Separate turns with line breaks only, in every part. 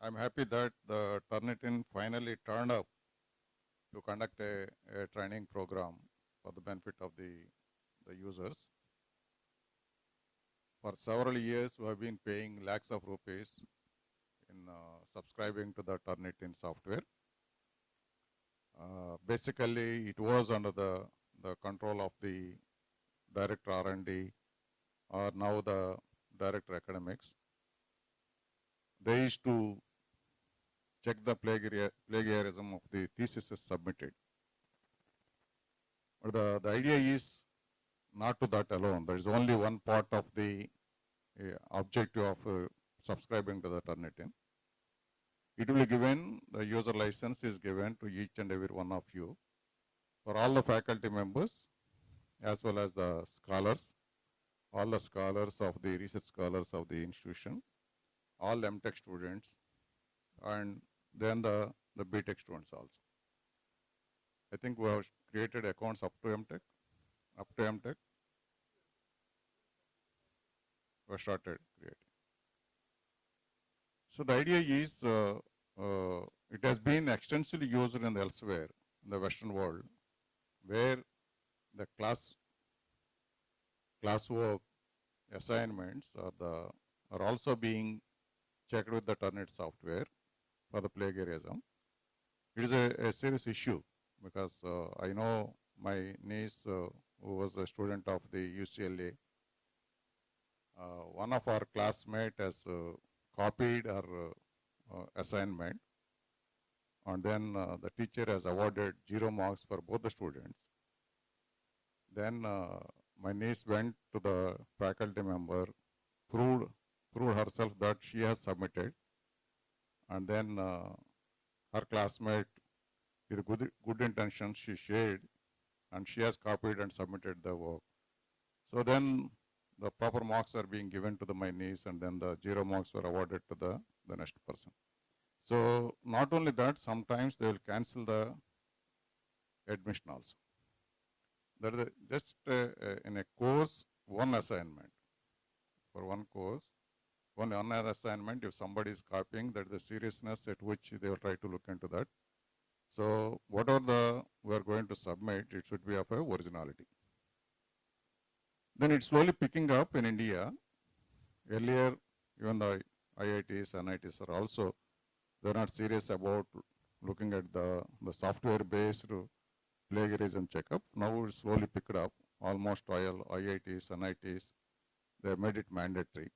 I'm happy that the Turnitin finally turned up to conduct a training program for the benefit of the users. For several years, we have been paying lakhs of rupees in subscribing to the Turnitin software. Basically, it was under the control of the Director R&D or now the Director Academics. They used to check the plagiarism of the theses submitted. But the idea is not to that alone. There is only one part of the objective of subscribing to the Turnitin. It will be given, the user license is given to each and every one of you for all the faculty members as well as the scholars, all the scholars of the research scholars of the institution, all MTech students, and then the BTech students also. I think we have created accounts up to MTech. We started creating. So the idea is it has been extensively used in elsewhere in the Western world, where the classwork assignments are also being checked with the Turnitin software for the plagiarism. It is a serious issue because I know my niece who was a student of the UCLA, one of our classmates has copied her assignment, and then the teacher has awarded 0 marks for both the students. Then my niece went to the faculty member, proved herself that she has submitted, and then her classmate, with good intention, she shared, and she has copied and submitted the work. So then the proper marks are being given to my niece, and then the 0 marks were awarded to the next person. So not only that, sometimes they will cancel the admission also. That is just in a course, one assignment. For one course, one assignment, if somebody is copying, that is the seriousness at which they will try to look into that. So whatever we are going to submit, it should be of a originality. Then it's slowly picking up in India. Earlier, even the IITs, NITs are also, they're not serious about looking at the software-based plagiarism checkup. Now it's slowly picked up. Almost all IITs, NITs, they made it mandatory.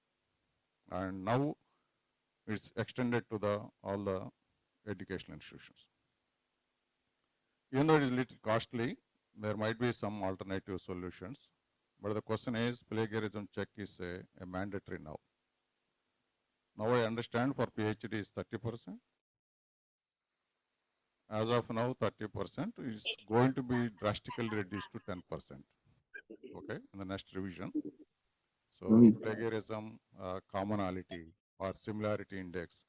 And now it's extended to all the educational institutions. Even though it is a little costly, there might be some alternative solutions. But the question is, plagiarism check is a mandatory now. Now I understand for PhD is 30%. As of now, 30% is going to be drastically reduced to 10%. Okay, in the next revision. So plagiarism commonality or similarity index,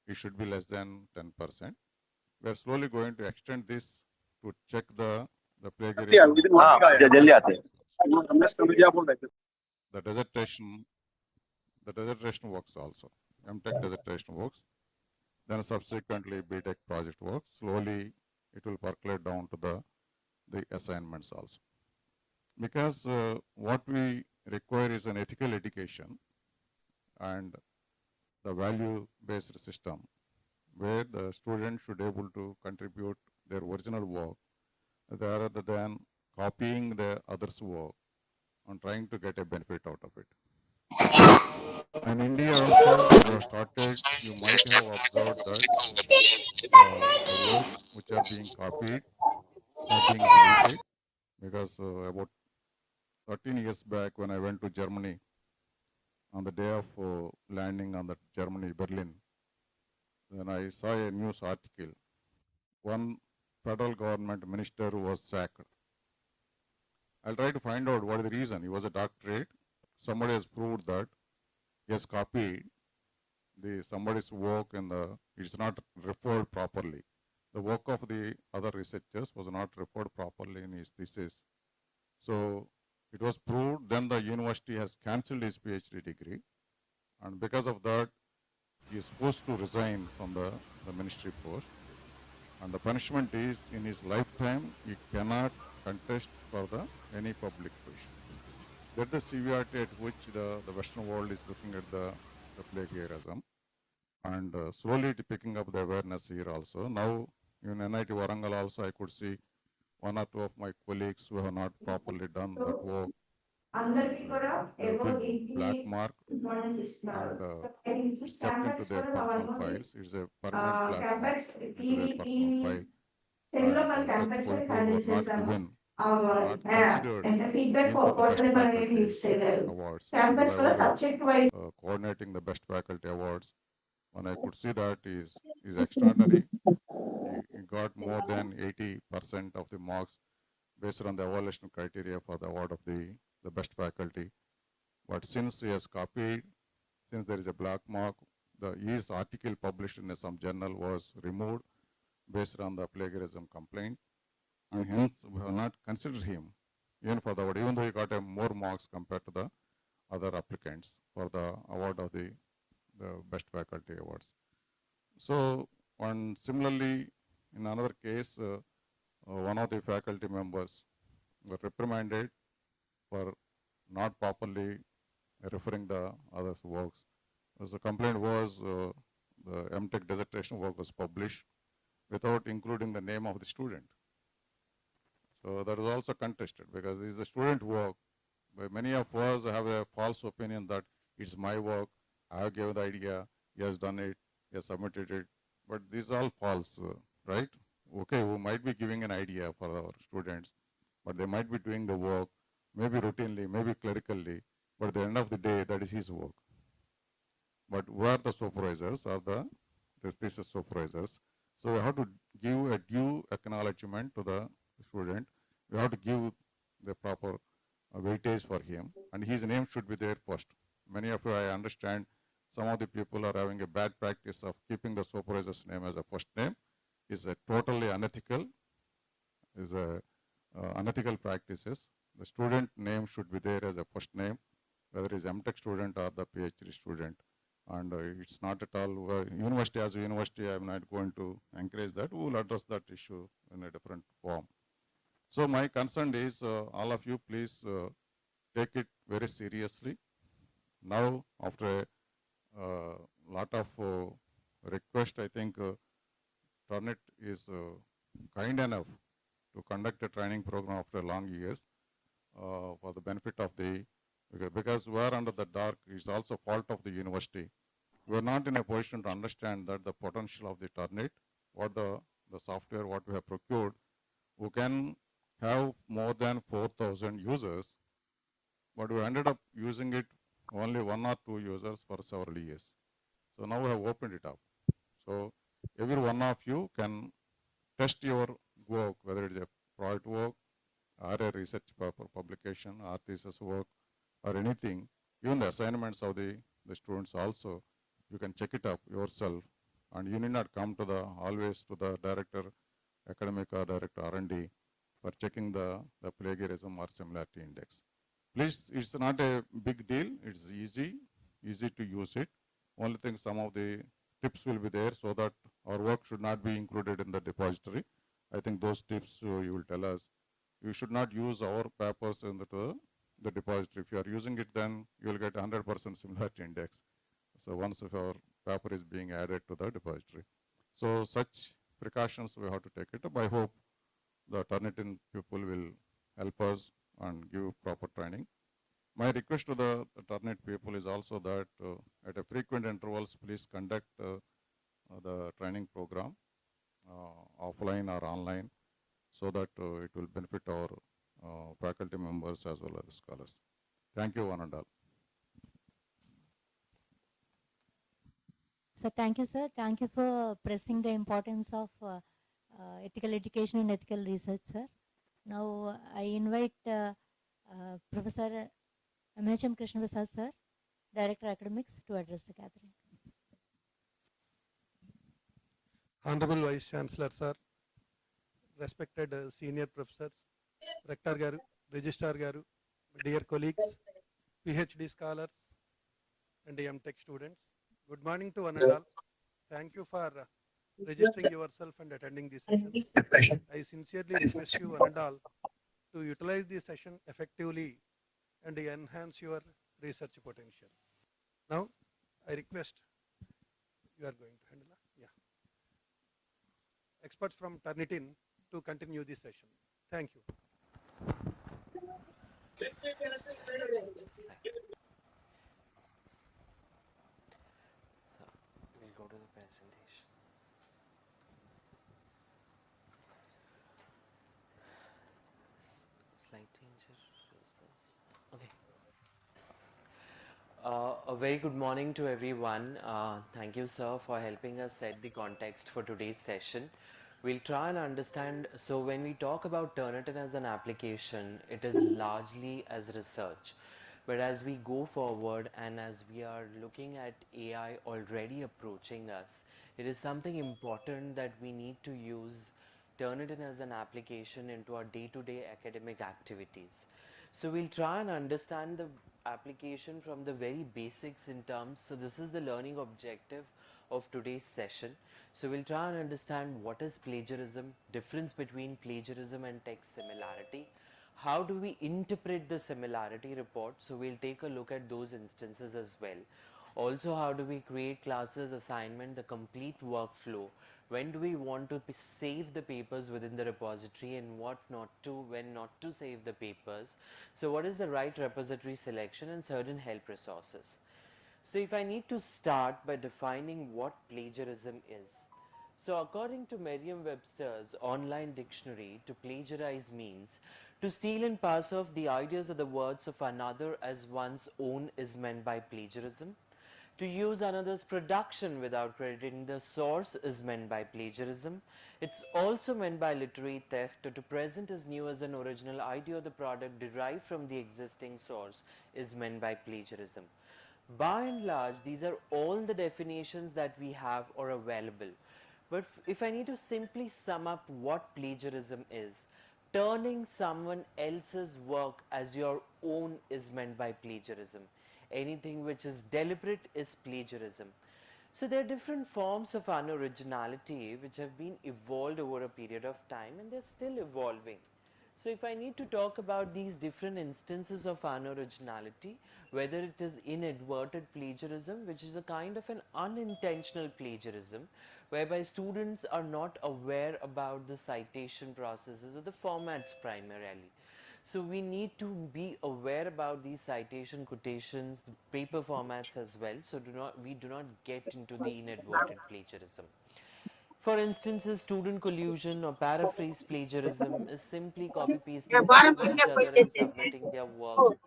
it should be less than 10%. We are slowly going to extend this to check the plagiarism. The dissertation works also. MTech dissertation works. Then subsequently BTech project works. Slowly it will percolate down to the assignments also. Because what we require is an ethical education and the value-based system where the student should be able to contribute their original work rather than copying the others' work and trying to get a benefit out of it. In India also, we have started, you might have observed that the works which are being copied are being deleted because about 13 years back when I went to Germany on the day of landing on the Germany, Berlin, then I saw a news article. One federal government minister was sacked. I'll try to find out what is the reason. He was a doctorate. Somebody has proved that he has copied somebody's work and it's not referred properly. The work of the other researchers was not referred properly in his thesis. So it was proved, then the university has cancelled his PhD degree. And because of that, he is forced to resign from the ministry post. And the punishment is in his lifetime, he cannot contest for any public position. That's the severity at which the Western world is looking at the plagiarism. And slowly it picking up the awareness here also. Now in NIT Warangal also I could see one or two of my colleagues who have not properly done that work,
అందరికీ కూడా
the
ఏవో
big
ఎన్ని
black mark,
importance ఇస్తున్నారు.
and it's kept into
campus
their
కూడా
personal
వాళ్ళేమో
files. It's a permanent black mark
campus
into their personal file.
సెల్లో
And
మన
such
campus
people who
handle
are not
చేసాము.
given, who are not considered
అంటే feedback
in for the best
portal అనేది
faculty
use చేయలేరు.
awards.
Campus కూడా
Whoever
subject wise
coordinating the best faculty awards, when I could see that is extraordinary. He got more than 80% of the marks based on the evaluation criteria for the award of the best faculty. But since he has copied, since there is a black mark, his article published in some journal was removed based on the plagiarism complaint, and hence we have not considered him even for the award, even though he got more marks compared to the other applicants for the award of the best faculty awards. So, and similarly, in another case, one of the faculty members were reprimanded for not properly referring the others' works. The complaint was the MTech dissertation work was published without including the name of the student. So that was also contested because it is a student work. But many of us have a false opinion that it's my work, I have given the idea, he has done it, he has submitted it. But these are all false, right? Okay, we might be giving an idea for our students, but they might be doing the work, maybe routinely, maybe clerically, but at the end of the day, that is his work. But who are the supervisors or the thesis supervisors? So we have to give a due acknowledgement to the student. We have to give the proper weightage for him, and his name should be there first. Many of you, I understand, some of the people are having a bad practice of keeping the supervisor's name as a first name. Is a totally unethical, is a unethical practices. The student name should be there as a first name, whether it is MTech student or the PhD student. And it's not at all, university as a university, I'm not going to encourage that. We will address that issue in a different form. So my concern is all of you please take it very seriously. Now after a lot of request, I think Turnit is kind enough to conduct a training program after long years for the benefit of the, because we are under the dark, it's also fault of the university. We are not in a position to understand that the potential of the Turnit, what the software, what we have procured, we can have more than 4,000 users, but we ended up using it only 1 or 2 users for several years. So now we have opened it up. So every one of you can test your work, whether it is a project work or a research paper publication or thesis work or anything, even the assignments of the students also, you can check it up yourself, and you need not come to always to the director academic or director R&D for checking the plagiarism or similarity index. Please, it's not a big deal, it's easy to use it. Only thing, some of the tips will be there so that our work should not be included in the depository. I think those tips you will tell us. You should not use our papers in the depository. If you are using it, then you will get 100% similarity index. So once if our paper is being added to the depository. So such precautions we have to take it up. I hope the Turnitin people will help us and give proper training. My request to the Turnit people is also that at a frequent intervals, please conduct the training program offline or online so that it will benefit our faculty members as well as scholars. Thank you, one and all.
So thank you, sir. Thank you for pressing the importance of ethical education and ethical research, sir. Now I invite Professor M.H.M. Krishna Prasad, sir, Director Academics, to address the gathering.
Honorable Vice Chancellor, sir, respected senior professors, Rector Garu, Registrar Garu, dear colleagues, PhD scholars, and MTech students, Good morning to one and all. Thank you for registering yourself and attending this session. I sincerely request you one and all to utilize this session effectively and enhance your research potential. Now, I request you are going to handle. Yeah. Experts from Turnitin to continue this session. Thank you.
So we'll go to the presentation. Slide changer shows this. Okay. A very good morning to everyone. Thank you, sir, for helping us set the context for today's session. We'll try and understand. So, when we talk about Turnitin as an application, it is largely as research. But as we go forward and as we are looking at AI already approaching us, it is something important that we need to use Turnitin as an application into our day-to-day academic activities. So we'll try and understand the application from the very basics in terms. So this is the learning objective of today's session. So we'll try and understand what is plagiarism, difference between plagiarism and text similarity. How do we interpret the similarity report? So we'll take a look at those instances as well. Also, how do we create classes, assignment, the complete workflow? When do we want to save the papers within the repository and what not to, when not to save the papers? So what is the right repository selection and certain help resources? So if I need to start by defining what plagiarism is. So according to Merriam-Webster's online dictionary, to plagiarize means to steal and pass off the ideas or the words of another as one's own is meant by plagiarism. To use another's production without crediting the source is meant by plagiarism. It's also meant by literary theft. To present as new as an original idea or the product derived from the existing source is meant by plagiarism. By and large, these are all the definitions that we have or available. But if I need to simply sum up what plagiarism is, turning someone else's work as your own is meant by plagiarism. Anything which is deliberate is plagiarism. So there are different forms of unoriginality which have been evolved over a period of time and they're still evolving. So if I need to talk about these different instances of unoriginality, whether it is inadvertent plagiarism, which is a kind of an unintentional plagiarism, whereby students are not aware about the citation processes or the formats primarily. So we need to be aware about these citation quotations, the paper formats as well, so we do not get into the inadvertent plagiarism. For instance, student collusion or paraphrase plagiarism is simply copy pasting from each other and submitting their work,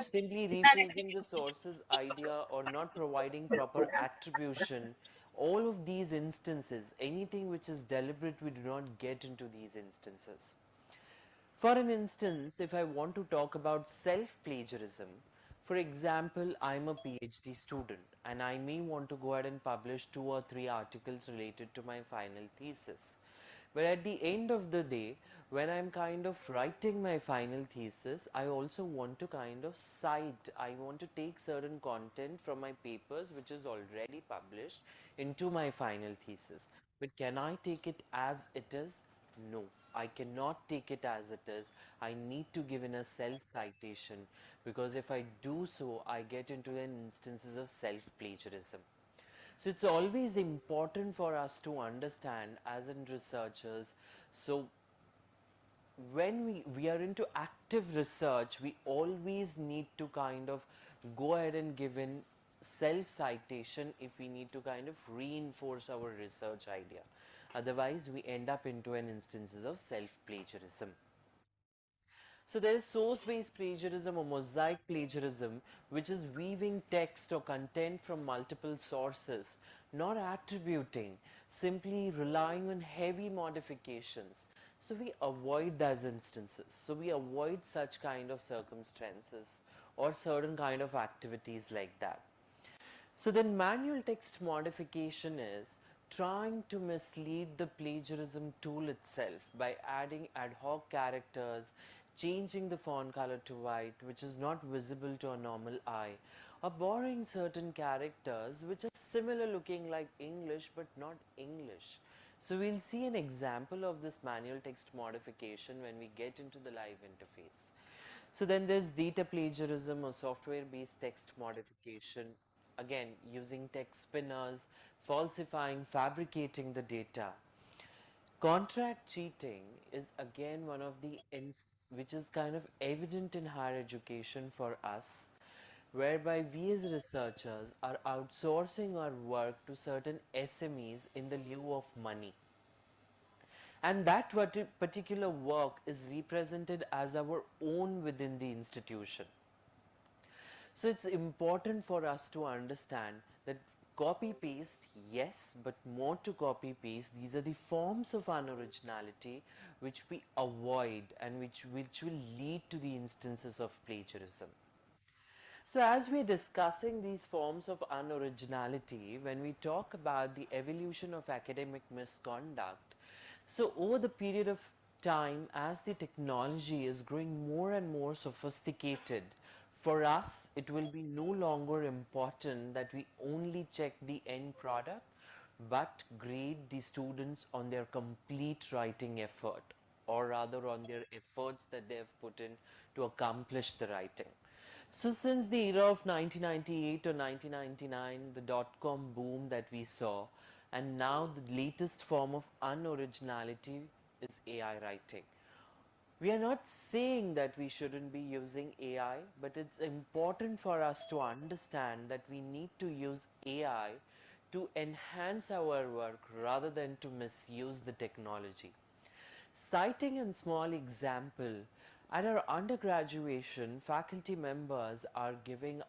simply rephrasing the source's idea or not providing proper attribution. All of these instances, anything which is deliberate, we do not get into these instances. For an instance, if I want to talk about self-plagiarism, for example, I'm a PhD student and I may want to go ahead and publish 2 or 3 articles related to my final thesis. But at the end of the day, when I'm kind of writing my final thesis, I also want to kind of cite, I want to take certain content from my papers which is already published into my final thesis. But can I take it as it is? No, I cannot take it as it is. I need to give in a self citation because if I do so, I get into an instances of self plagiarism. So it's always important for us to understand as in researchers. So when we are into active research, we always need to kind of go ahead and give in self citation if we need to kind of reinforce our research idea. Otherwise, we end up into an instances of self plagiarism. So there is source-based plagiarism or mosaic plagiarism, which is weaving text or content from multiple sources, not attributing, simply relying on heavy modifications. So we avoid those instances. So we avoid such kind of circumstances or certain kind of activities like that. So then manual text modification is trying to mislead the plagiarism tool itself by adding ad hoc characters, changing the font color to white, which is not visible to a normal eye, are borrowing certain characters which are similar looking like English but not English. So we'll see an example of this manual text modification when we get into the live interface. So then there's data plagiarism or software based text modification, again using text spinners, falsifying, fabricating the data. Contract cheating is again one of the which is kind of evident in higher education for us, whereby we as researchers are outsourcing our work to certain SMEs in the lieu of money. And that particular work is represented as our own within the institution. So it's important for us to understand that copy paste, yes, but more to copy paste, these are the forms of unoriginality which we avoid and which will lead to the instances of plagiarism. So as we're discussing these forms of unoriginality, when we talk about the evolution of academic misconduct, so over the period of time, as the technology is growing more and more sophisticated, for us, it will be no longer important that we only check the end product, but grade the students on their complete writing effort, or rather on their efforts that they have put in to accomplish the writing. So since the era of 1998 or 1999, the dot-com boom that we saw, and now the latest form of unoriginality is AI writing. We are not saying that we shouldn't be using AI, but it's important for us to understand that we need to use AI to enhance our work rather than to misuse the technology. Citing a small example, at our undergraduation, faculty members are giving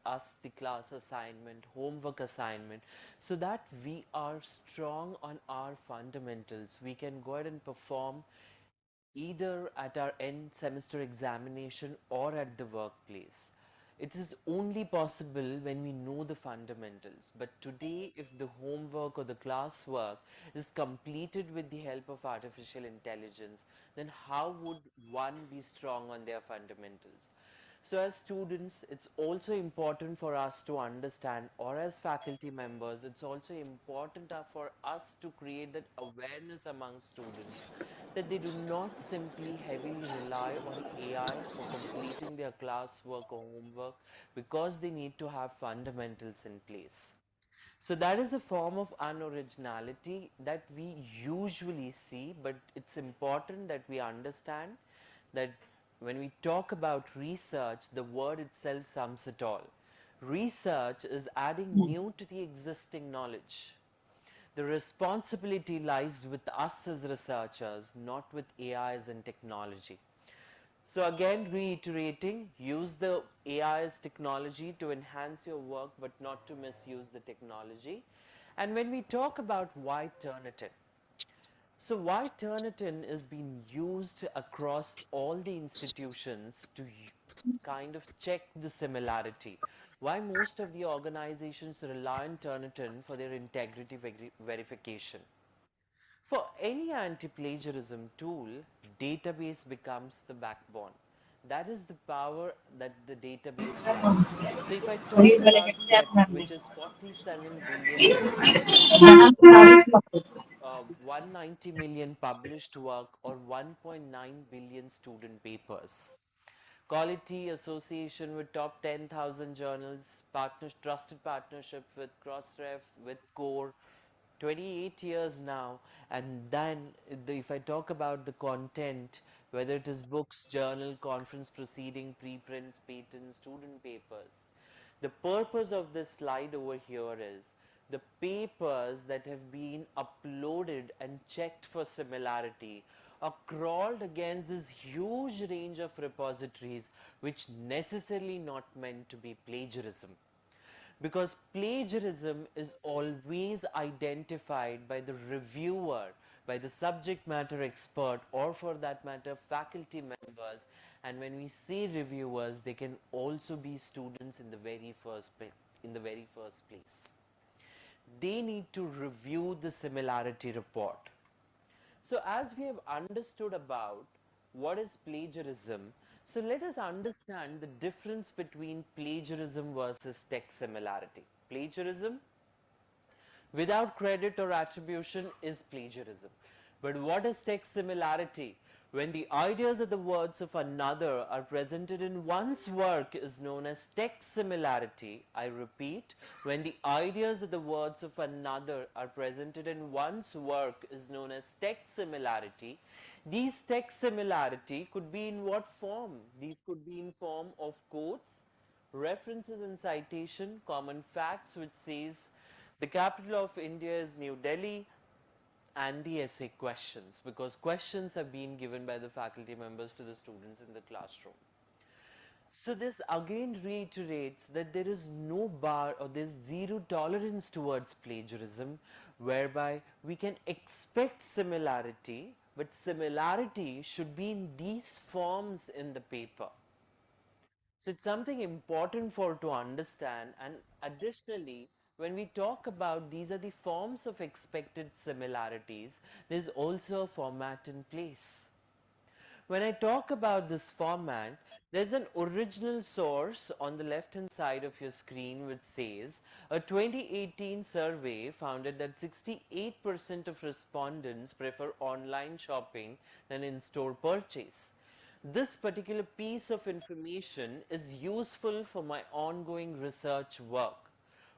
us the class assignment, homework assignment, so that we are strong on our fundamentals. We can go ahead and perform either at our end semester examination or at the workplace. It is only possible when we know the fundamentals. But today, if the homework or the classwork is completed with the help of artificial intelligence, then how would one be strong on their fundamentals? So as students, it's also important for us to understand, or as faculty members, it's also important for us to create that awareness among students that they do not simply heavily rely on AI for completing their classwork or homework because they need to have fundamentals in place. So that is a form of unoriginality that we usually see, but it's important that we understand that when we talk about research, the word itself sums it all. Research is adding new to the existing knowledge. The responsibility lies with us as researchers, not with AIs and technology. So again, reiterating, use the AI as technology to enhance your work, but not to misuse the technology. And when we talk about why Turnitin, so why Turnitin is being used across all the institutions to kind of check the similarity. Why most of the organizations rely on Turnitin for their integrity verification. For any anti-plagiarism tool, database becomes the backbone. That is the power that the database has. So if I talk about TEP, which is 47 billion languages, uh, 190 million published work, or 1.9 billion student papers. Quality association with top 10,000 journals, trusted partnership with Crossref, with Core, 28 years now. And then if I talk about the content, whether it is books, journal, conference proceeding, preprints, patents, student papers, the purpose of this slide over here is the papers that have been uploaded and checked for similarity are crawled against this huge range of repositories which necessarily not meant to be plagiarism, because plagiarism is always identified by the reviewer, by the subject matter expert, or for that matter faculty members. And when we say reviewers, they can also be students in the very first place. They need to review the similarity report. So as we have understood about what is plagiarism, So let us understand the difference between plagiarism versus text similarity. Plagiarism without credit or attribution is plagiarism. But what is text similarity? When the ideas of the words of another are presented in one's work is known as text similarity. I repeat, when the ideas of the words of another are presented in one's work is known as text similarity. These text similarity could be in what form? These could be in form of quotes, references and citation, common facts which says the capital of India is New Delhi, and the essay questions, because questions have been given by the faculty members to the students in the classroom. So this again reiterates that there is no bar or there's zero tolerance towards plagiarism, whereby we can expect similarity, but similarity should be in these forms in the paper. So it's something important for to understand. And additionally, when we talk about these are the forms of expected similarities, there's also a format in place. When I talk about this format, there's an original source on the left hand side of your screen which says a 2018 survey found that 68% of respondents prefer online shopping than in-store purchase. This particular piece of information is useful for my ongoing research work.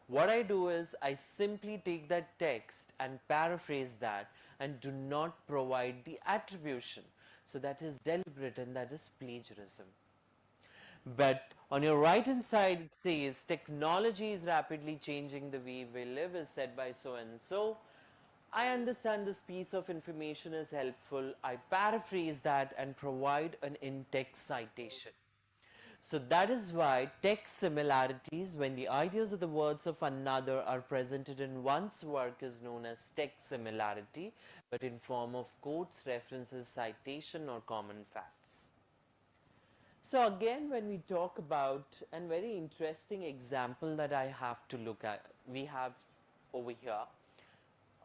What I do is I simply take that text and paraphrase that and do not provide the attribution. So that is deliberate and that is plagiarism. But on your right hand side it says technology is rapidly changing the way we live is said by so and so. I understand this piece of information is helpful. I paraphrase that and provide an in-text citation. So that is why text similarities, when the ideas of the words of another are presented in one's work, is known as text similarity, but in form of quotes, references, citation, or common facts. So again, when we talk about a very interesting example that I have to look at, we have over here.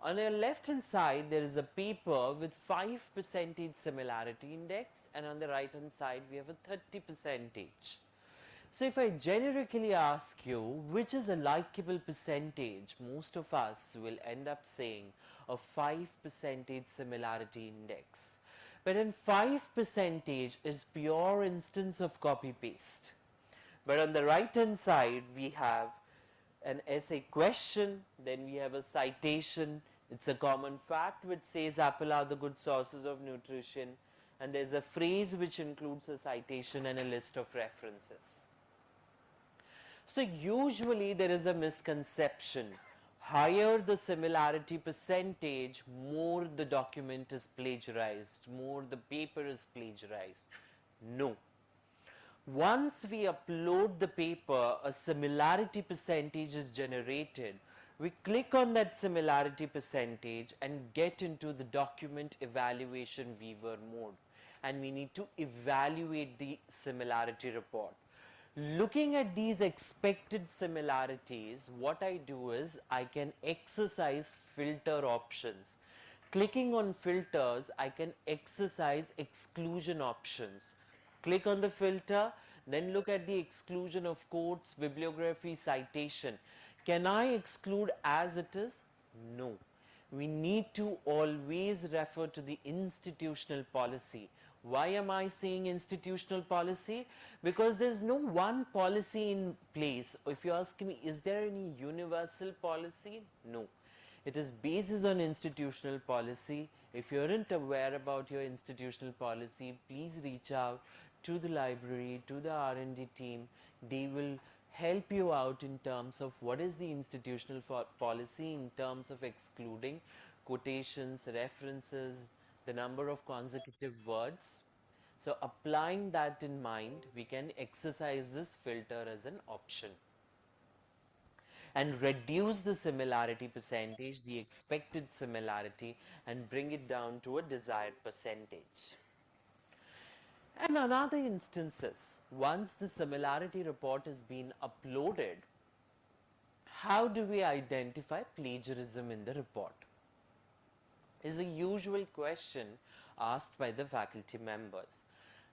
On the left hand side, there is a paper with 5% similarity index, and on the right hand side, we have a 30%. So if I generically ask you which is a likable percentage, most of us will end up saying a 5% similarity index. But in 5% is pure instance of copy paste. But on the right hand side, we have an essay question, then we have a citation. It's a common fact which says apple are the good sources of nutrition, and there's a phrase which includes a citation and a list of references. So usually there is a misconception. Higher the similarity percentage, more the document is plagiarized, more the paper is plagiarized. No. Once we upload the paper, a similarity percentage is generated. We click on that similarity percentage and get into the document evaluation viewer mode. And we need to evaluate the similarity report. Looking at these expected similarities, what I do is I can exercise filter options. Clicking on filters, I can exercise exclusion options. Click on the filter, then look at the exclusion of quotes, bibliography, citation. Can I exclude as it is? No. We need to always refer to the institutional policy. Why am I saying institutional policy? Because there's no one policy in place. If you ask me, is there any universal policy? No. It is based on institutional policy. If you aren't aware about your institutional policy, please reach out to the library, to the R&D team. They will help you out in terms of what is the institutional policy in terms of excluding quotations, references, the number of consecutive words. So applying that in mind, we can exercise this filter as an option and reduce the similarity percentage, the expected similarity, and bring it down to a desired percentage. And in other instances, once the similarity report has been uploaded, how do we identify plagiarism in the report? Is a usual question asked by the faculty members.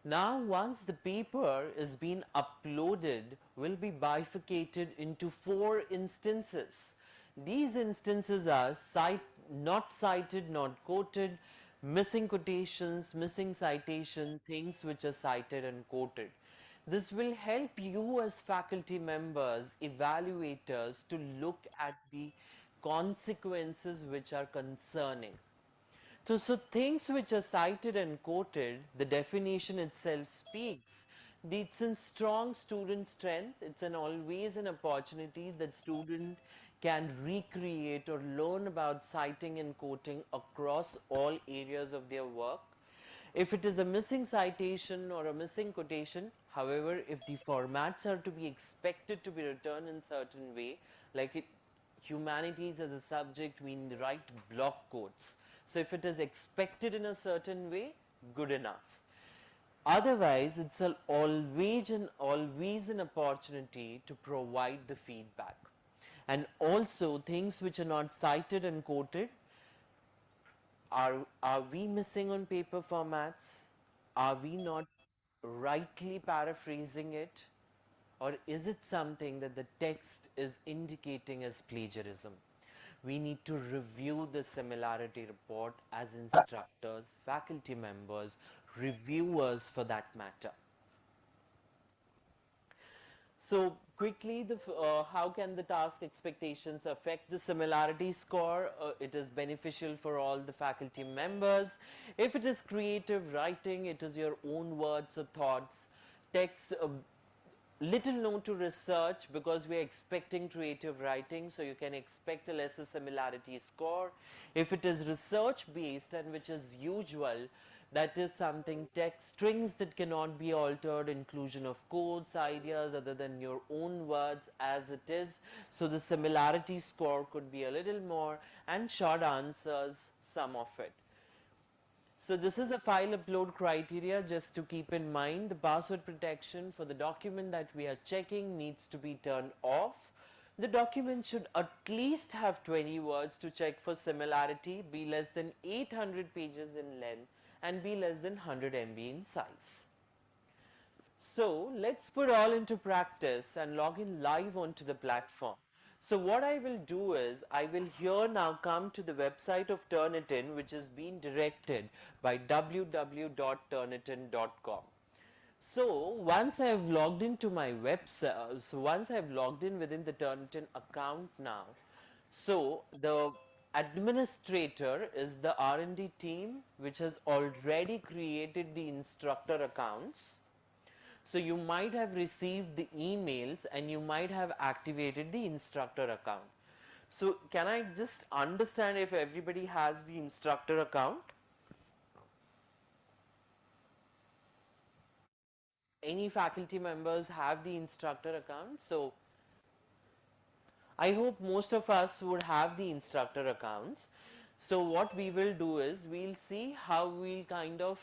Now, once the paper is being uploaded, will be bifurcated into 4 instances. These instances are not cited, not quoted, missing quotations, missing citation, things which are cited and quoted. This will help you as faculty members, evaluators, to look at the consequences which are concerning. So things which are cited and quoted, the definition itself speaks. It's in strong student strength. It's always an opportunity that student can recreate or learn about citing and quoting across all areas of their work. If it is a missing citation or a missing quotation, however, if the formats are to be expected to be returned in certain way, like humanities as a subject, we write block quotes. So if it is expected in a certain way, good enough. Otherwise, it's always an opportunity to provide the feedback. And also things which are not cited and quoted, are we missing on paper formats? Are we not rightly paraphrasing it? Or is it something that the text is indicating as plagiarism? We need to review the similarity report as instructors, faculty members, reviewers for that matter. So quickly, how can the task expectations affect the similarity score? It is beneficial for all the faculty members. If it is creative writing, it is your own words or thoughts. Text, little known to research, because we are expecting creative writing, so you can expect a lesser similarity score. If it is research based, and which is usual, that is something text strings that cannot be altered, inclusion of quotes, ideas other than your own words as it is, so the similarity score could be a little more, and short answers, some of it. So this is a file upload criteria. Just to keep in mind, the password protection for the document that we are checking needs to be turned off. The document should at least have 20 words to check for similarity, be less than 800 pages in length, and be less than 100 MB in size. So let's put all into practice and log in live onto the platform. So what I will do is, I will here now come to the website of Turnitin, which is being directed by www.turnitin.com. So once I have logged into my website, so once I have logged in within the Turnitin account now, so the administrator is the R&D team which has already created the instructor accounts. So you might have received the emails and you might have activated the instructor account. So can I just understand if everybody has the instructor account? Any faculty members have the instructor account? So I hope most of us would have the instructor accounts. So what we will do is, we'll see how we'll kind of,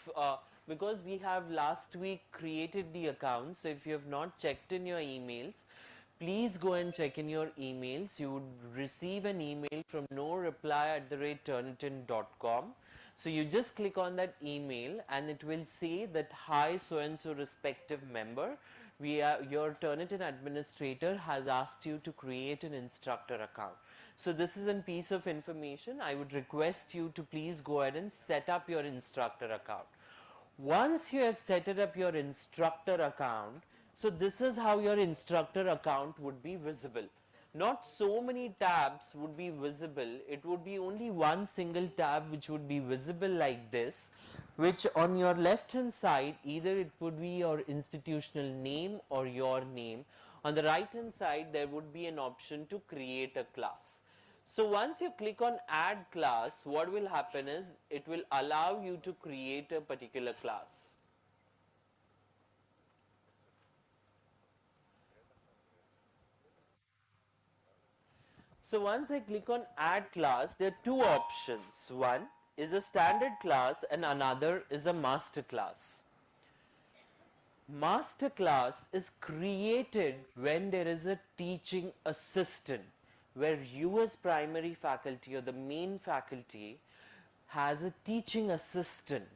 because we have last week created the account, so if you have not checked in your emails, please go and check in your emails. You would receive an email from noreply@turnitin.com. So you just click on that email and it will say that, hi so and so respective member, your Turnitin administrator has asked you to create an instructor account. So this is a piece of information. I would request you to please go ahead and set up your instructor account. Once you have set up your instructor account, so this is how your instructor account would be visible. Not so many tabs would be visible. It would be only one single tab which would be visible like this, which on your left hand side, either it would be your institutional name or your name. On the right hand side, there would be an option to create a class. So once you click on add class, what will happen is, it will allow you to create a particular class. So once I click on add class, there are two options. One is a standard class and another is a master class. Master class is created when there is a teaching assistant, where you as primary faculty or the main faculty has a teaching assistant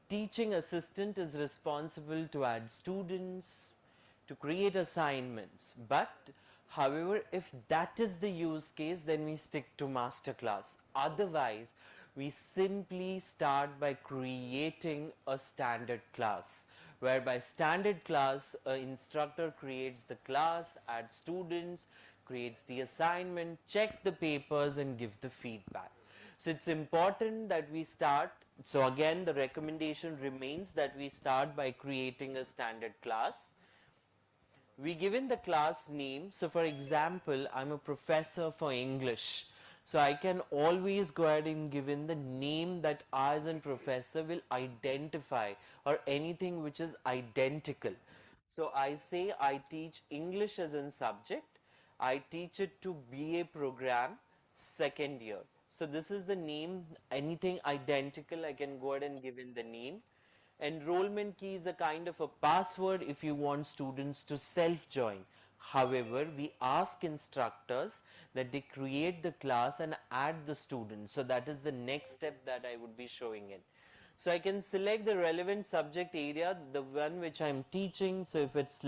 teaching assistant is responsible to add students, to create assignments. But however, if that is the use case, then we stick to masterclass. Otherwise, we simply start by creating a standard class, whereby standard class, instructor creates the class, adds students, creates the assignment, check the papers and give the feedback. So it's important that we start. So again, the recommendation remains that we start by creating a standard class. We given the class name. So for example, I'm a professor for English. So I can always go ahead and give in the name that I as a professor will identify, or anything which is identical. So I say I teach English as a subject. I teach it to BA program, second year. So this is the name. Anything identical, I can go ahead and give in the name. Enrollment key is a kind of a password if you want students to self-join. However, we ask instructors that they create the class and add the students. So that is the next step that I would be showing in. So I can select the relevant subject area, the one which I'm teaching. So if it's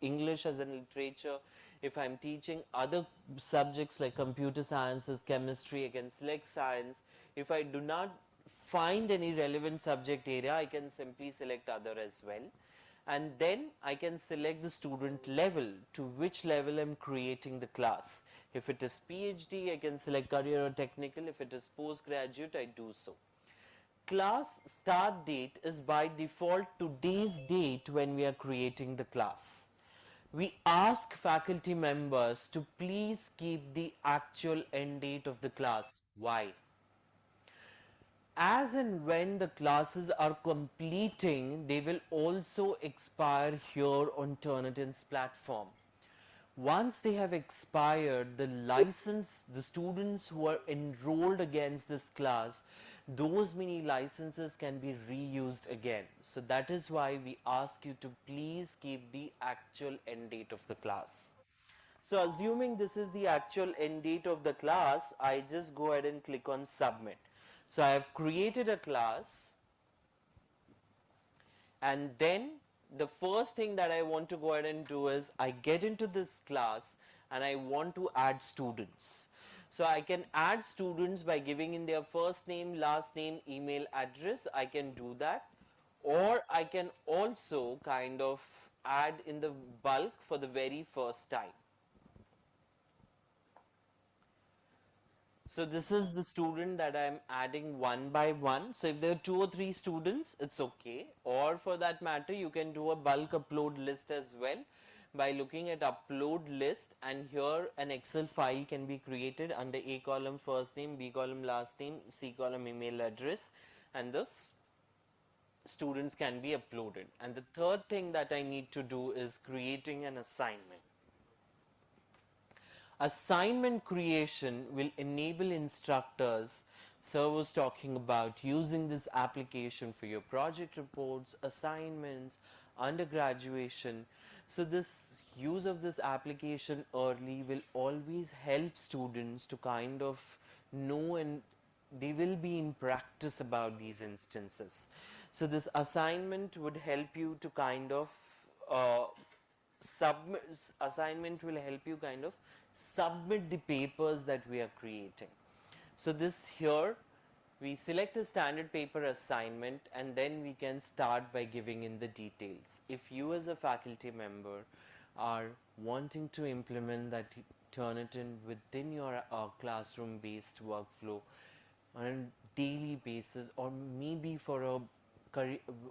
English as a literature, if I'm teaching other subjects like computer sciences, chemistry, I can select science. If I do not find any relevant subject area, I can simply select other as well. And then I can select the student level, to which level I'm creating the class. If it is PhD, I can select career or technical. If it is postgraduate, I do so. Class start date is by default today's date when we are creating the class. We ask faculty members to please keep the actual end date of the class. Why? As and when the classes are completing, they will also expire here on Turnitin's platform. Once they have expired, the license, the students who are enrolled against this class, those many licenses can be reused again. So that is why we ask you to please keep the actual end date of the class. So assuming this is the actual end date of the class, I just go ahead and click on submit. So I have created a class, and then the first thing that I want to go ahead and do is I get into this class and I want to add students. So I can add students by giving in their first name, last name, email address. I can do that, or I can also kind of add in the bulk for the very first time. So this is the student that I'm adding one by one. So if there are 2 or 3 students, it's okay. Or for that matter, you can do a bulk upload list as well by looking at upload list, and here an Excel file can be created under A column first name, B column last name, C column email address, and the students can be uploaded. And the third thing that I need to do is creating an assignment. Assignment creation will enable instructors, Sir was talking about using this application for your project reports, assignments, undergraduation. So this use of this application early will always help students to kind of know, and they will be in practice about these instances. So this assignment would help you to kind of uh, assignment will help you kind of submit the papers that we are creating. So this here, we select a standard paper assignment, and then we can start by giving in the details. If you as a faculty member are wanting to implement that Turnitin within your classroom based workflow on a daily basis, or maybe for a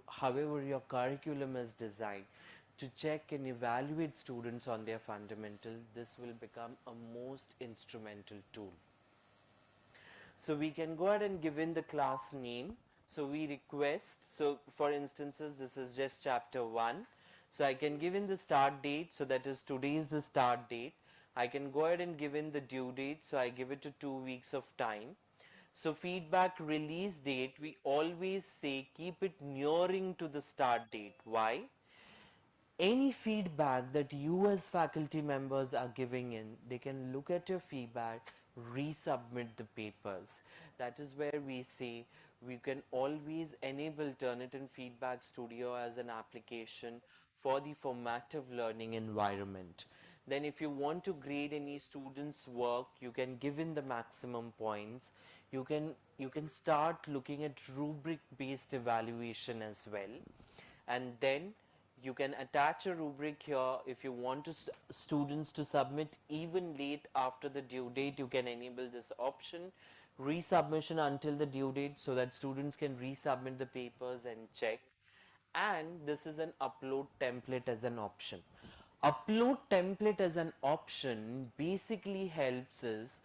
however your curriculum is designed, to check and evaluate students on their fundamental, this will become a most instrumental tool. So we can go ahead and give in the class name. So we request, so for instances, this is just chapter 1. So I can give in the start date, so that is today is the start date. I can go ahead and give in the due date, so I give it to 2 weeks of time. So feedback release date, we always say keep it nearing to the start date. Why? Any feedback that you as faculty members are giving in, they can look at your feedback, resubmit the papers. That is where we say we can always enable Turnitin Feedback Studio as an application for the formative learning environment. Then if you want to grade any student's work, you can give in the maximum points. You can start looking at rubric based evaluation as well, and then you can attach a rubric here. If you want to students to submit even late after the due date, you can enable this option, resubmission until the due date, so that students can resubmit the papers and check. And this is an upload template as an option. Upload template as an option basically helps us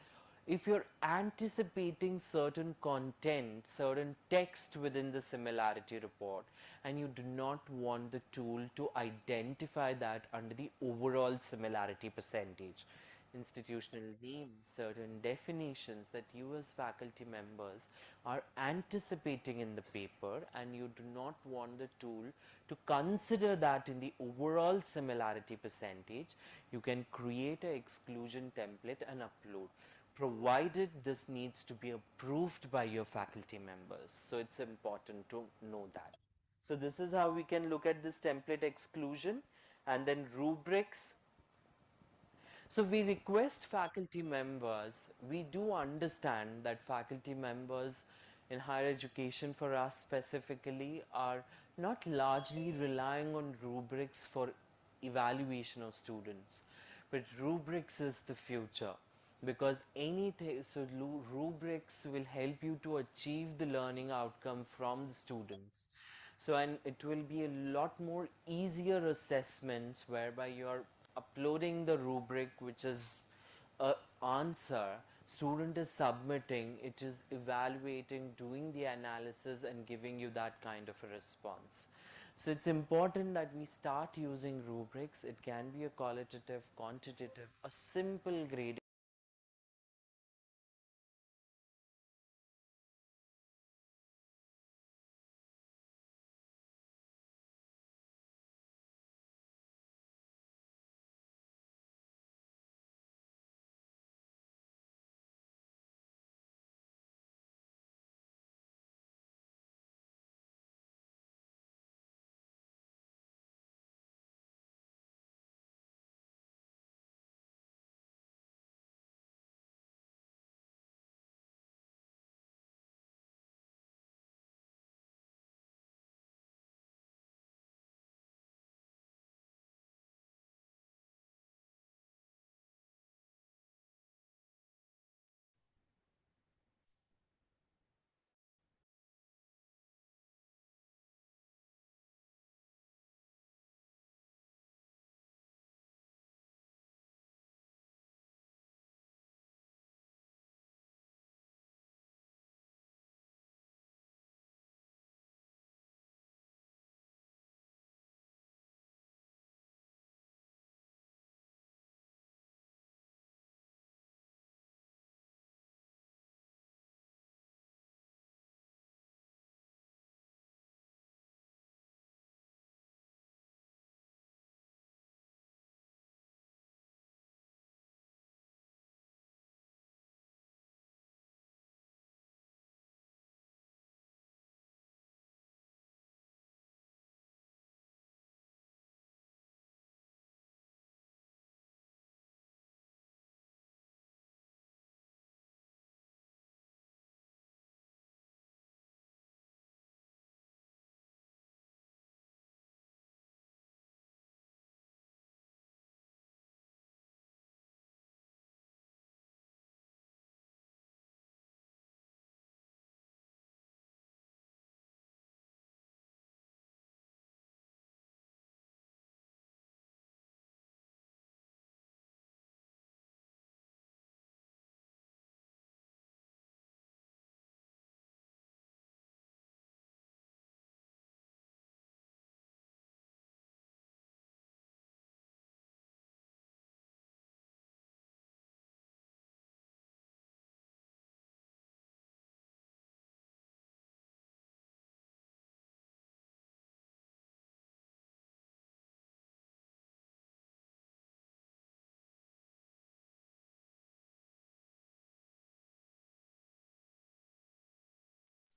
if you're anticipating certain content, certain text within the similarity report, and you do not want the tool to identify that under the overall similarity percentage. Institutional names, certain definitions that you as faculty members are anticipating in the paper, and you do not want the tool to consider that in the overall similarity percentage, you can create an exclusion template and upload, provided this needs to be approved by your faculty members. So it's important to know that. So this is how we can look at this template exclusion. And then rubrics. So we request faculty members, we do understand that faculty members in higher education for us specifically are not largely relying on rubrics for evaluation of students, but rubrics is the future, because anything, so rubrics will help you to achieve the learning outcome from the students. So, and it will be a lot more easier assessments whereby you're uploading the rubric, which is a answer, student is submitting, it is evaluating, doing the analysis and giving you that kind of a response. So it's important that we start using rubrics. It can be a qualitative, quantitative, a simple grading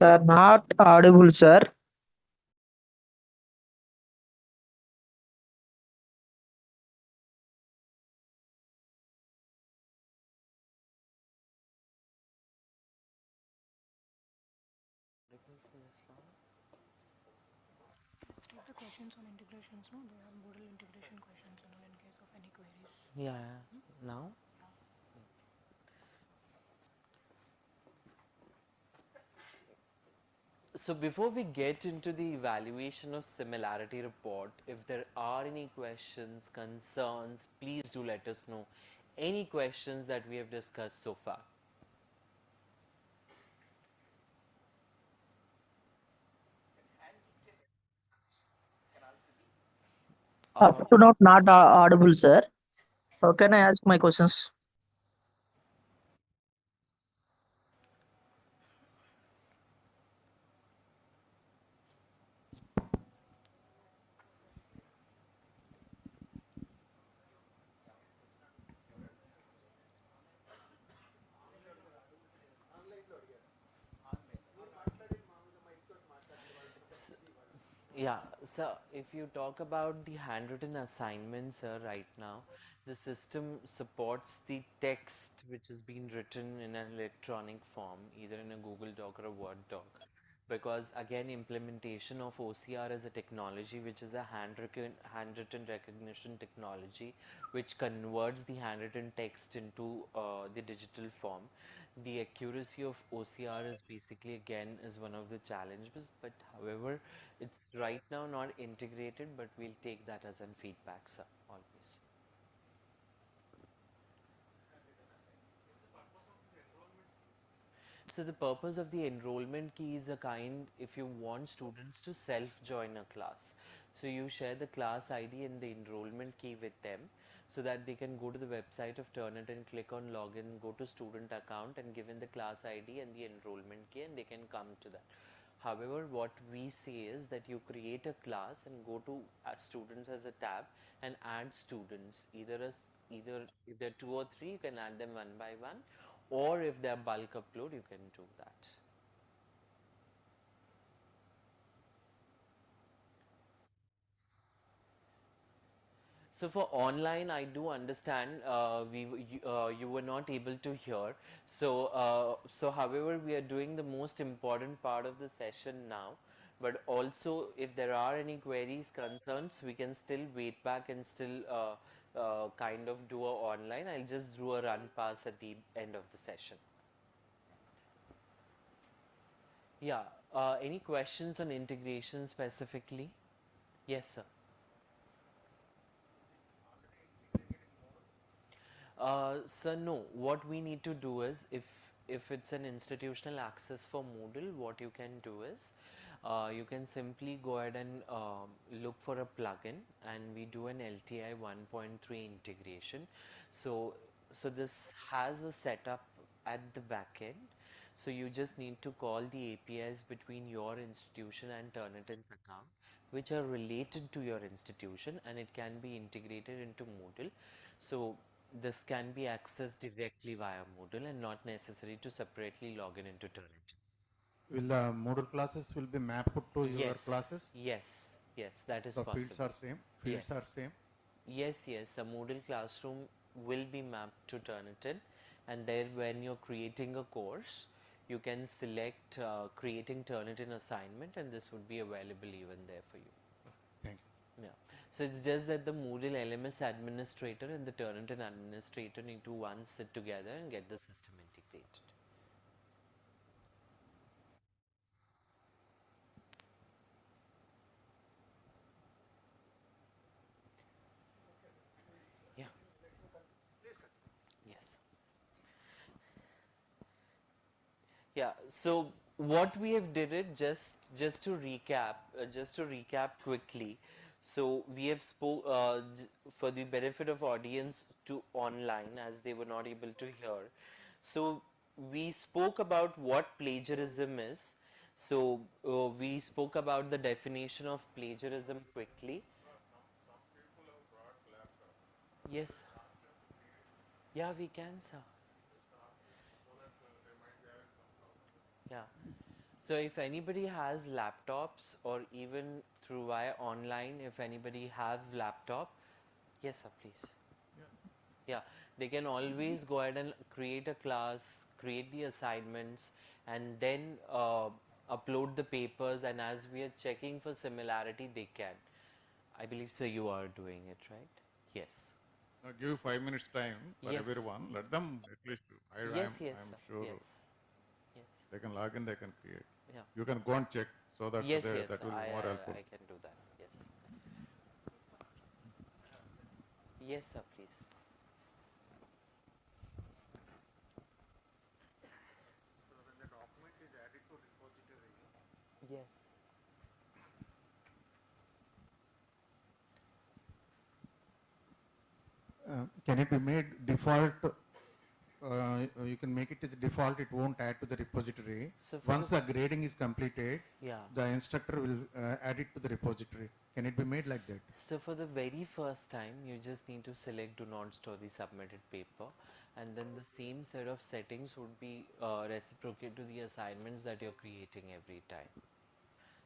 Sir, not audible, sir.
Take the questions on integrations, no? They have Moodle integration questions, in case of any queries.
Yeah, now? So before we get into the evaluation of similarity report, if there are any questions, concerns, please do let us know. Any questions that we have discussed so far?
Up to now, not audible, sir. How can I ask my questions?
Yeah, so if you talk about the handwritten assignments right now, the system supports the text which has been written in an electronic form, either in a Google Doc or a Word doc. Because again, implementation of OCR is a technology which is a handwritten recognition technology, which converts the handwritten text into the digital form. The accuracy of OCR is basically again is one of the challenges, but however, it's right now not integrated, but we'll take that as an feedback, sir, always. So the purpose of the enrollment key is a kind if you want students to self-join a class. So you share the class ID and the enrollment key with them so that they can go to the website of Turnitin, click on login, go to student account and give in the class ID and the enrollment key and they can come to that. However, what we say is that you create a class and go to students as a tab and add students either if there are two or three you can add them one by one, or if they are bulk upload you can do that. So for online, I do understand you were not able to hear. So however, we are doing the most important part of the session now. But also, if there are any queries, concerns, we can still wait back and still kind of do a online. I'll just do a run pass at the end of the session. Yeah. Any questions on integration specifically? Yes, sir. So no, what we need to do is if it's an institutional access for Moodle, what you can do is you can simply go ahead and look for a plugin, and we do an LTI 1.3 integration. So so this has a setup at the back end. So you just need to call the APIs between your institution and Turnitin's account, which are related to your institution, and it can be integrated into Moodle. So this can be accessed directly via Moodle and not necessary to separately log in into Turnitin.
Will the Moodle classes will be mapped to your classes?
Yes, that is
So
possible.
fields are same. Fields
Yes.
are same.
Yes, a Moodle classroom will be mapped to Turnitin, and there when you're creating a course, you can select creating Turnitin assignment, and this would be available even there for you.
Thank
Yeah. So it's just that the Moodle LMS administrator and the Turnitin administrator need to once sit together and get the system integrated. Yeah. Yes. Yeah, so what we have did it just to recap quickly. So we have spoke for the benefit of audience to online as they were not able to hear. So we spoke about what plagiarism is. So we spoke about the definition of plagiarism quickly. Yes. Yeah, we can, sir. Yeah. So if anybody has laptops or even through via online, if anybody have laptop, yes sir, please. Yeah, they can always go ahead and create a class, create the assignments, and then upload the papers. And as we are checking for similarity, they can. I believe so. You are doing it right. Yes.
Now give 5 minutes time for
Yes.
everyone. Let them at least.
Yes. Yes.
I'm
Sir.
sure
Yes. Yes.
they can log in. They can create.
Yeah.
You can go and check so that
Yes. Yes.
that will be more helpful.
I can do that. Yes. Yes, sir. Please.
So when the document is added to repository,
Yes.
can it be made default? You can make it as default, it won't add to the repository.
So for
Once the grading is completed,
Yeah.
the instructor will add it to the repository. Can it be made like that?
So for the very first time, you just need to select do not store the submitted paper, and then the same set of settings would be reciprocate to the assignments that you're creating every time.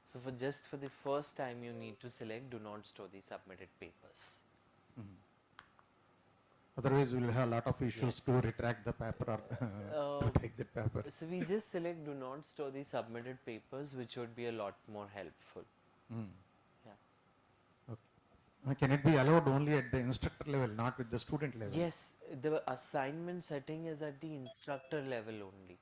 So for the first time, you need to select do not store the submitted papers.
Otherwise, we will have a lot of issues to retract the paper or to take the paper.
So we just select do not store the submitted papers, which would be a lot more helpful.
Mm.
Yeah.
Okay. Can it be allowed only at the instructor level, not with the student level?
Yes, the assignment setting is at the instructor level only,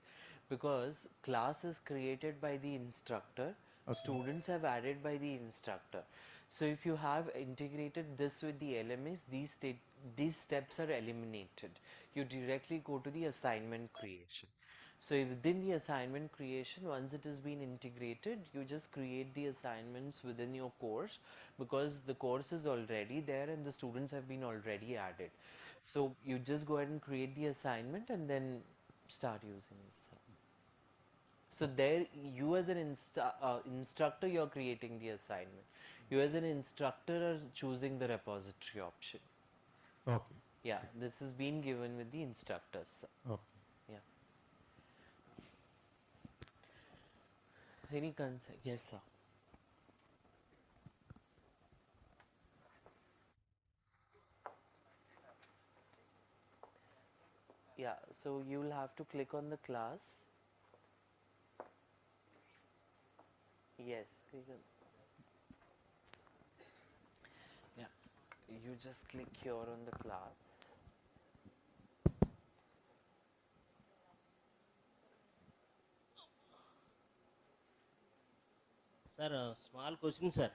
because class is created by the instructor, students have added by the instructor. So if you have integrated this with the LMS, these steps are eliminated. You directly go to the assignment creation. So within the assignment creation, once it has been integrated, you just create the assignments within your course, because the course is already there and the students have been already added. So you just go ahead and create the assignment and then start using it. So there, you as an instructor, you're creating the assignment. You as an instructor are choosing the repository option.
Okay.
Yeah, this has been given with the instructors. Sir.
Okay.
Yeah. Any concern? Yes, sir. Yeah, so you will have to click on the class. Yes, click on. Yeah, you just click here on the class.
Sir, small question, sir.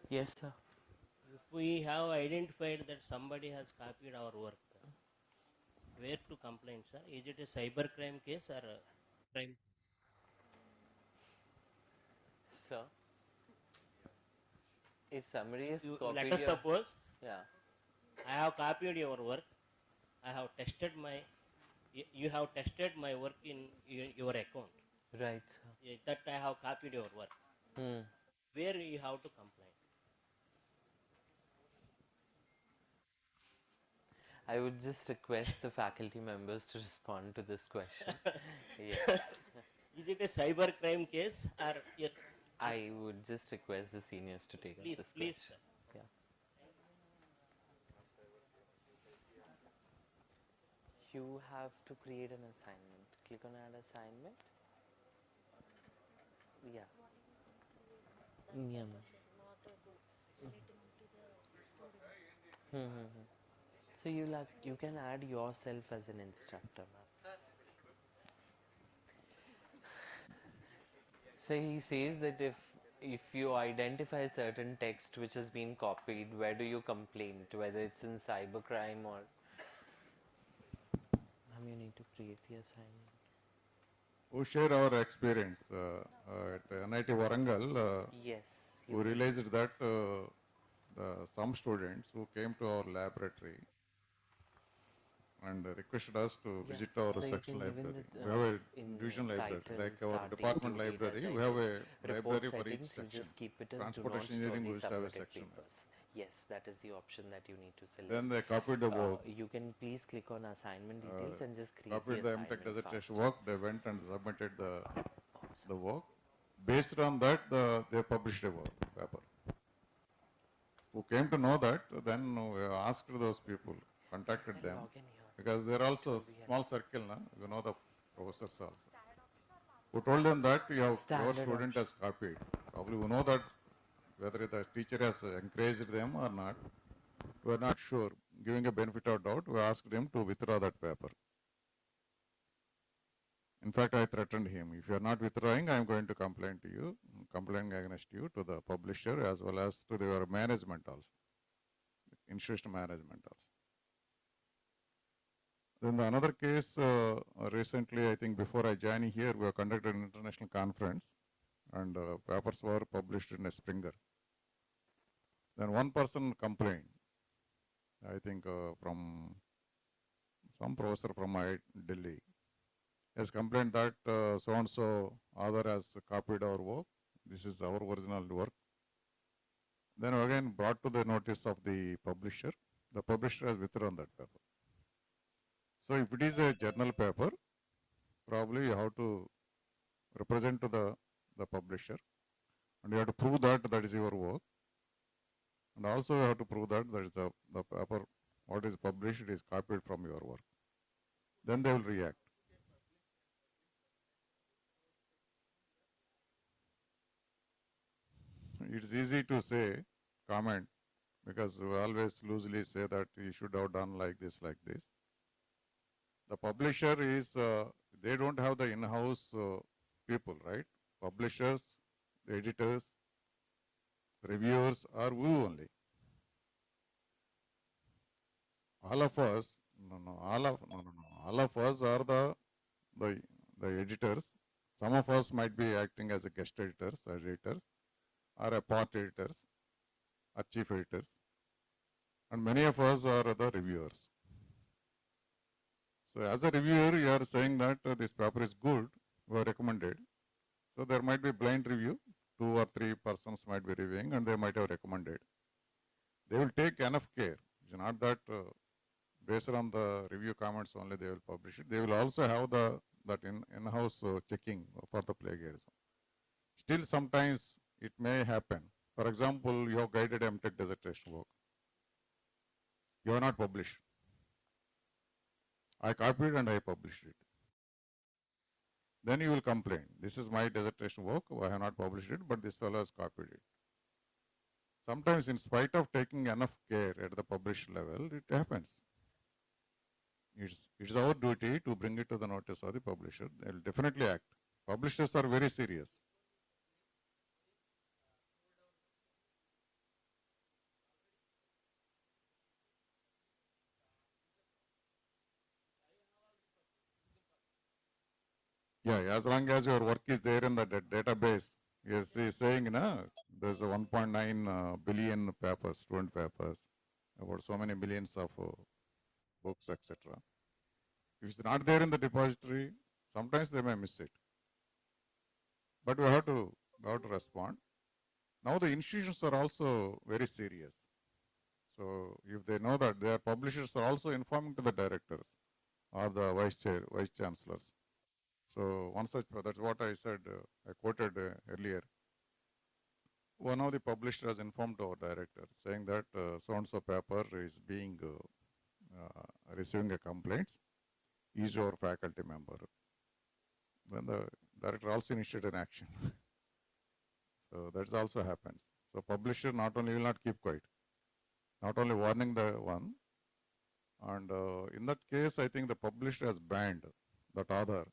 Yes, sir.
If we have identified that somebody has copied our work, where to complain, sir? Is it a cyber crime case or a crime?
Sir, if somebody is
Let
copied
us
your,
suppose
yeah,
I have copied your work. I have tested you have tested my work in your account.
right, sir.
That I have copied your work. Where you have to complain?
I would just request the faculty members to respond to this question. Yes.
Is it a cyber crime case or
I would just request the seniors to take up
please,
this
please,
question.
sir.
Yeah. You have to create an assignment. Click on add assignment. Yeah. Yeah. So you can add yourself as an instructor, ma'am. So he says that if you identify certain text which has been copied, where do you complain? Whether it's in cybercrime or you need to create the assignment.
We share our experience at NIT Warangal.
Yes.
We realized that some students who came to our laboratory and requested us to visit our
So you
section
can even
library.
the,
We have a
in
division library,
title,
like our
start date,
department
due date,
library.
as I
We have
told.
a
Report
library for each
settings, you
section.
just keep it as do not
Transportation
store
engineering
the
we used to have a
submitted
section.
papers. Yes, that is the option that you need to select.
Then they copied the work,
You can please click on assignment details and just create
copied
the
the MTech
assignment
dissertation
first.
work, they went and submitted
Awesome.
the work. Based on that, they published a work, paper. Who came to know that, then we asked those people, contacted
Then
them,
log in here.
because they're also
It will be
small circle, na? You know the professors also. Who told them that your
Standard
student
option.
has copied. Probably you know that whether the teacher has encouraged them or not. We are not sure. Giving a benefit of doubt, we asked him to withdraw that paper. In fact, I threatened him. If you are not withdrawing, I am going to complain against you to the publisher as well as to your management also, institution management also. Then the another case, recently, I think before I joined here, we have conducted an international conference and papers were published in a Springer. Then one person complained, I think from some professor from Delhi, has complained that so-and-so author has copied our work. This is our original work. Then again brought to the notice of the publisher. The publisher has withdrawn that paper. So if it is a journal paper, probably you have to represent to the publisher and you have to prove that that is your work. And also you have to prove that that is the paper, what is published is copied from your work. Then they will react. It's easy to say, comment, because we always loosely say that you should have done like this, like this. The publisher is, they don't have the in-house people, right? Publishers, the editors, reviewers are we only. All of us, all of us are the, the editors. Some of us might be acting as a guest editors, or a part editors, or chief editors. And many of us are the reviewers. So as a reviewer, you are saying that this paper is good, we are recommended. So there might be blind review, 2 or 3 persons might be reviewing and they might have recommended. They will take enough care. It's not that based on the review comments only they will publish it. They will also have that in-house checking for the plagiarism. Still sometimes it may happen. For example, you have guided MTech dissertation work. You have not published. I copied and I published it. Then you will complain. This is my dissertation work. I have not published it, but this fellow has copied it. Sometimes, in spite of taking enough care at the published level, it happens. It's our duty to bring it to the notice of the publisher. They will definitely act. Publishers are very serious. Yeah, as long as your work is there in the database, yes, he's saying, there's a 1.9 billion papers, student papers, about so many millions of books, etc. If it's not there in the depository, sometimes they may miss it. But we have to respond. Now the institutions are also very serious. So if they know that their publishers are also informing to the directors or the vice chancellors. So one such, that's what I said, I quoted earlier. One of the publishers informed our director saying that so-and-so paper is being, receiving a complaint. Is your faculty member? Then the director also initiated an action. So that also happens. So publisher not only will not keep quiet, not only warning the one, and in that case, I think the publisher has banned that author,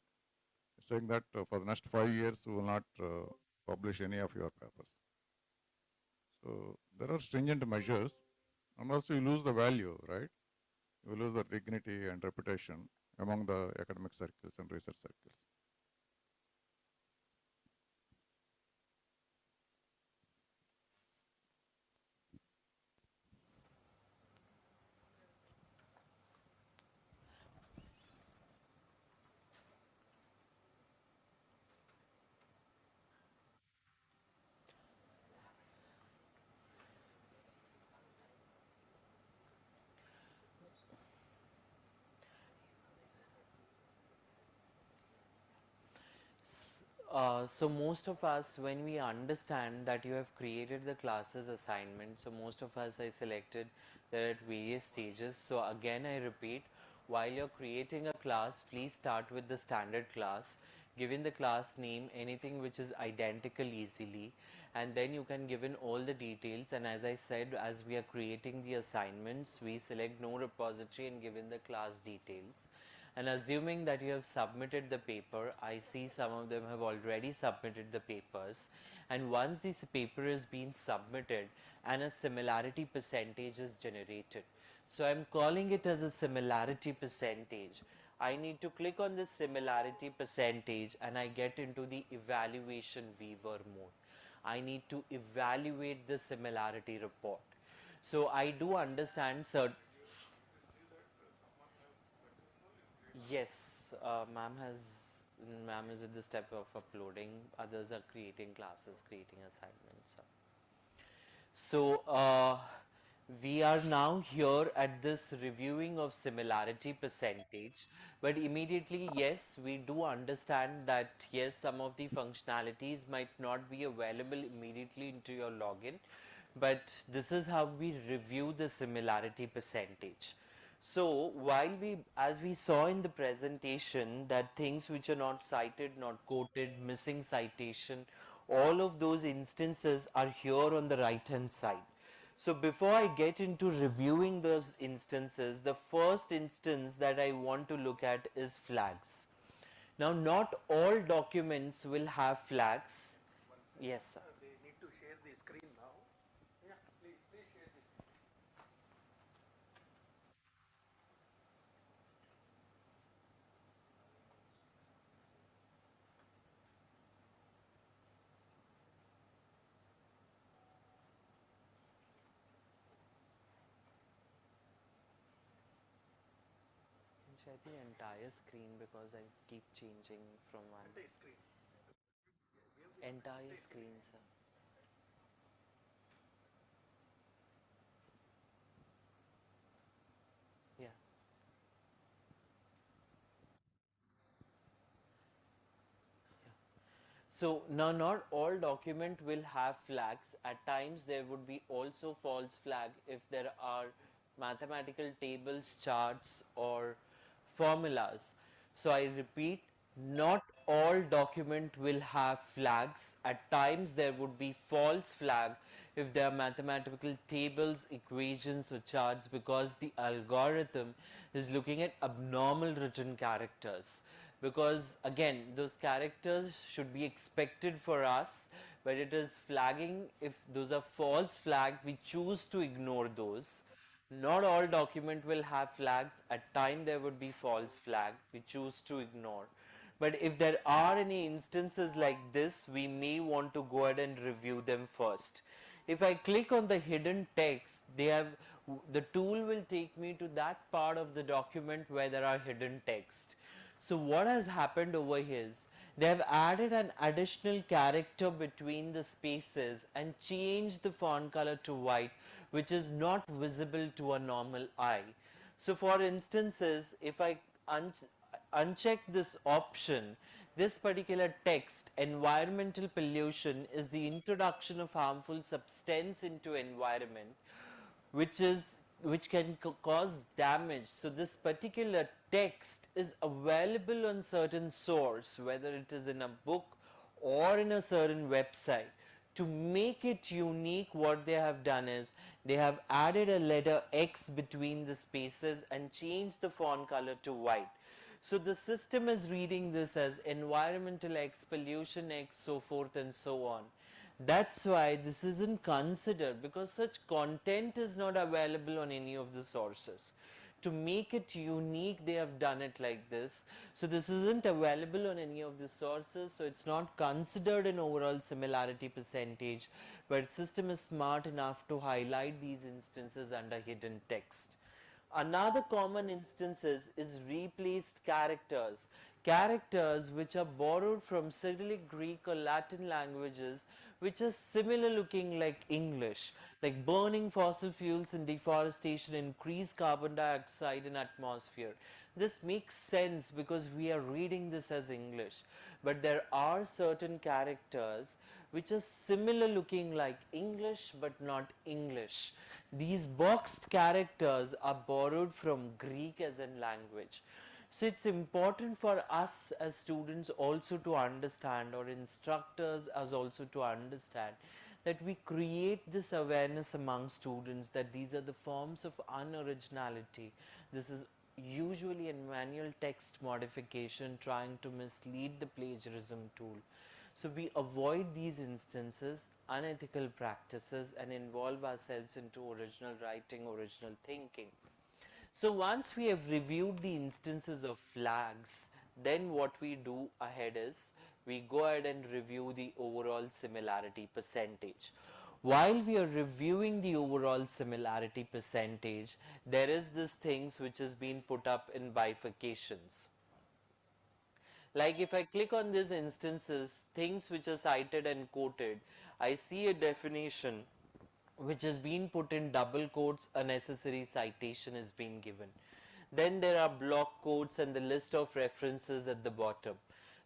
saying that for the next 5 years, we will not publish any of your papers. So there are stringent measures, and also you lose the value, right? You lose the dignity and reputation among the academic circles and research circles.
So most of us, when we understand that you have created the classes assignment, so most of us I selected they're at various stages. So again, I repeat, while you're creating a class, please start with the standard class, give in the class name, anything which is identical easily, and then you can give in all the details. And as I said, as we are creating the assignments, we select no repository and give in the class details. And assuming that you have submitted the paper, I see some of them have already submitted the papers. And once this paper is being submitted and a similarity percentage is generated. So I'm calling it as a similarity percentage. I need to click on this similarity percentage and I get into the evaluation viewer mode. I need to evaluate the similarity report. So I do understand certain. Yes, ma'am is at the step of uploading. Others are creating classes, creating assignments. So we are now here at this reviewing of similarity percentage, but immediately, yes, we do understand that yes, some of the functionalities might not be available immediately into your login, but this is how we review the similarity percentage. So while as we saw in the presentation, that things which are not cited, not quoted, missing citation, all of those instances are here on the right hand side. So before I get into reviewing those instances, the first instance that I want to look at is flags. Now not all documents will have flags. Yes, sir.
They need to share the screen now. Yeah, please share this.
Can share the entire screen because I keep changing from one.
Entire screen.
Entire screen, sir. Yeah. So now not all document will have flags. At times there would be also false flag if there are mathematical tables, charts or formulas. So I repeat, not all document will have flags. At times there would be false flag if there are mathematical tables, equations or charts, because the algorithm is looking at abnormal written characters. Because again, those characters should be expected for us, but it is flagging. If those are false flag, we choose to ignore those. Not all document will have flags. At time there would be false flag, we choose to ignore. But if there are any instances like this, we may want to go ahead and review them first. If I click on the hidden text, the tool will take me to that part of the document where there are hidden text. So what has happened over here is they have added an additional character between the spaces and changed the font color to white, which is not visible to a normal eye. So for instances, if I uncheck this option, this particular text, environmental pollution, is the introduction of harmful substance into environment, which can cause damage. So this particular text is available on certain source, whether it is in a book or in a certain website. To make it unique, what they have done is they have added a letter X between the spaces and changed the font color to white. So the system is reading this as environmental X, pollution X, so forth and so on. That's why this isn't considered, because such content is not available on any of the sources. To make it unique, they have done it like this. So this isn't available on any of the sources, so it's not considered an overall similarity percentage, but system is smart enough to highlight these instances under hidden text. Another common instances is replaced characters. characters which are borrowed from Cyrillic Greek or Latin languages which are similar looking like English, like burning fossil fuels and deforestation increase carbon dioxide in atmosphere. This makes sense because we are reading this as English, but there are certain characters which are similar looking like English but not English. These boxed characters are borrowed from Greek as a language. So it's important for us as students also to understand, or instructors as also to understand, that we create this awareness among students that these are the forms of unoriginality. This is usually a manual text modification trying to mislead the plagiarism tool. So we avoid these instances, unethical practices, and involve ourselves into original writing, original thinking. So once we have reviewed the instances of flags, then what we do ahead is we go ahead and review the overall similarity percentage. While we are reviewing the overall similarity percentage, there is this things which has been put up in bifurcations. Like if I click on these instances, things which are cited and quoted, I see a definition which has been put in double quotes, a necessary citation is being given. Then there are block quotes and the list of references at the bottom.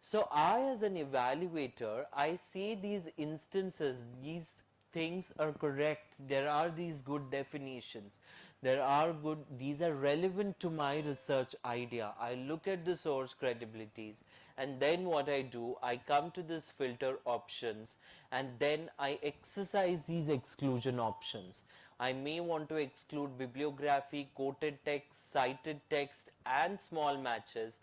So I as an evaluator, I see these instances, these things are correct, there are these good definitions, there are good, these are relevant to my research idea. I look at the source credibilities, and then what I do, I come to this filter options, and then I exercise these exclusion options. I may want to exclude bibliography, quoted text, cited text, and small matches.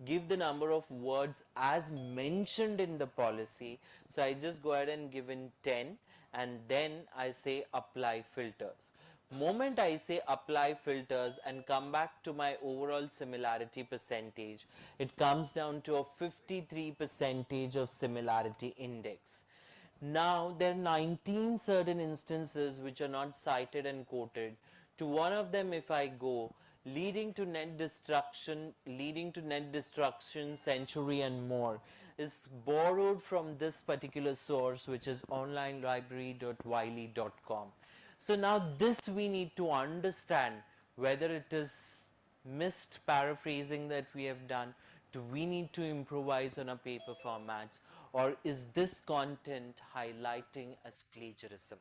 Give the number of words as mentioned in the policy. So I just go ahead and give in 10, and then I say apply filters. Moment I say apply filters and come back to my overall similarity percentage, it comes down to a 53 percentage of similarity index. Now there are 19 certain instances which are not cited and quoted. To one of them if I go, leading to net destruction, century and more, is borrowed from this particular source, which is onlinelibrary.wiley.com. So now this we need to understand whether it is missed paraphrasing that we have done, do we need to improvise on our paper formats, or is this content highlighting as plagiarism?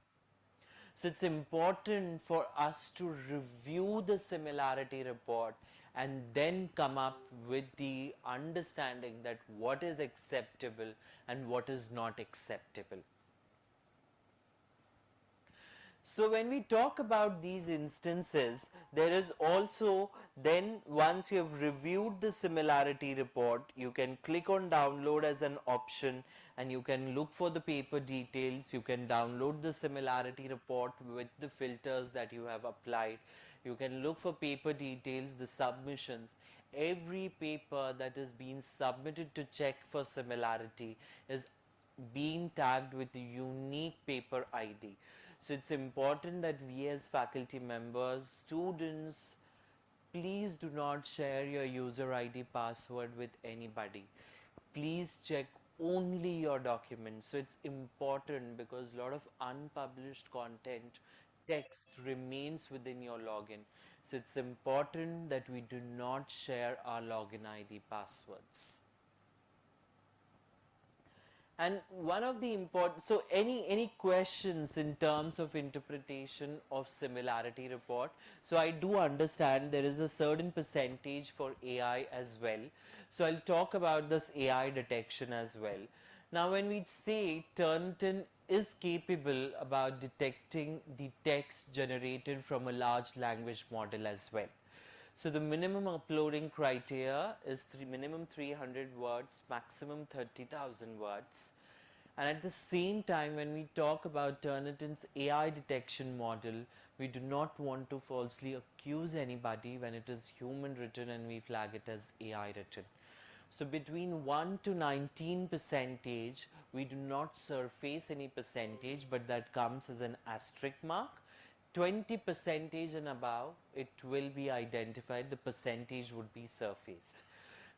So it's important for us to review the similarity report and then come up with the understanding that what is acceptable and what is not acceptable. So when we talk about these instances, there is also then once you have reviewed the similarity report, you can click on download as an option and you can look for the paper details. You can download the similarity report with the filters that you have applied. You can look for paper details, the submissions. Every paper that is being submitted to check for similarity is being tagged with a unique paper ID. So it's important that we as faculty members, students, please do not share your user ID password with anybody. Please check only your documents. So it's important because a lot of unpublished content text remains within your login. So it's important that we do not share our login ID passwords. And one of the important, so any questions in terms of interpretation of similarity report? So I do understand there is a certain percentage for AI as well. So I'll talk about this AI detection as well. Now when we say Turnitin is capable about detecting the text generated from a large language model as well. So the minimum uploading criteria is minimum 300 words, maximum 30,000 words. And at the same time, when we talk about Turnitin's AI detection model, we do not want to falsely accuse anybody when it is human written and we flag it as AI written. So between 1 to 19 percentage, we do not surface any percentage, but that comes as an asterisk mark. 20 percentage and above, it will be identified, the percentage would be surfaced.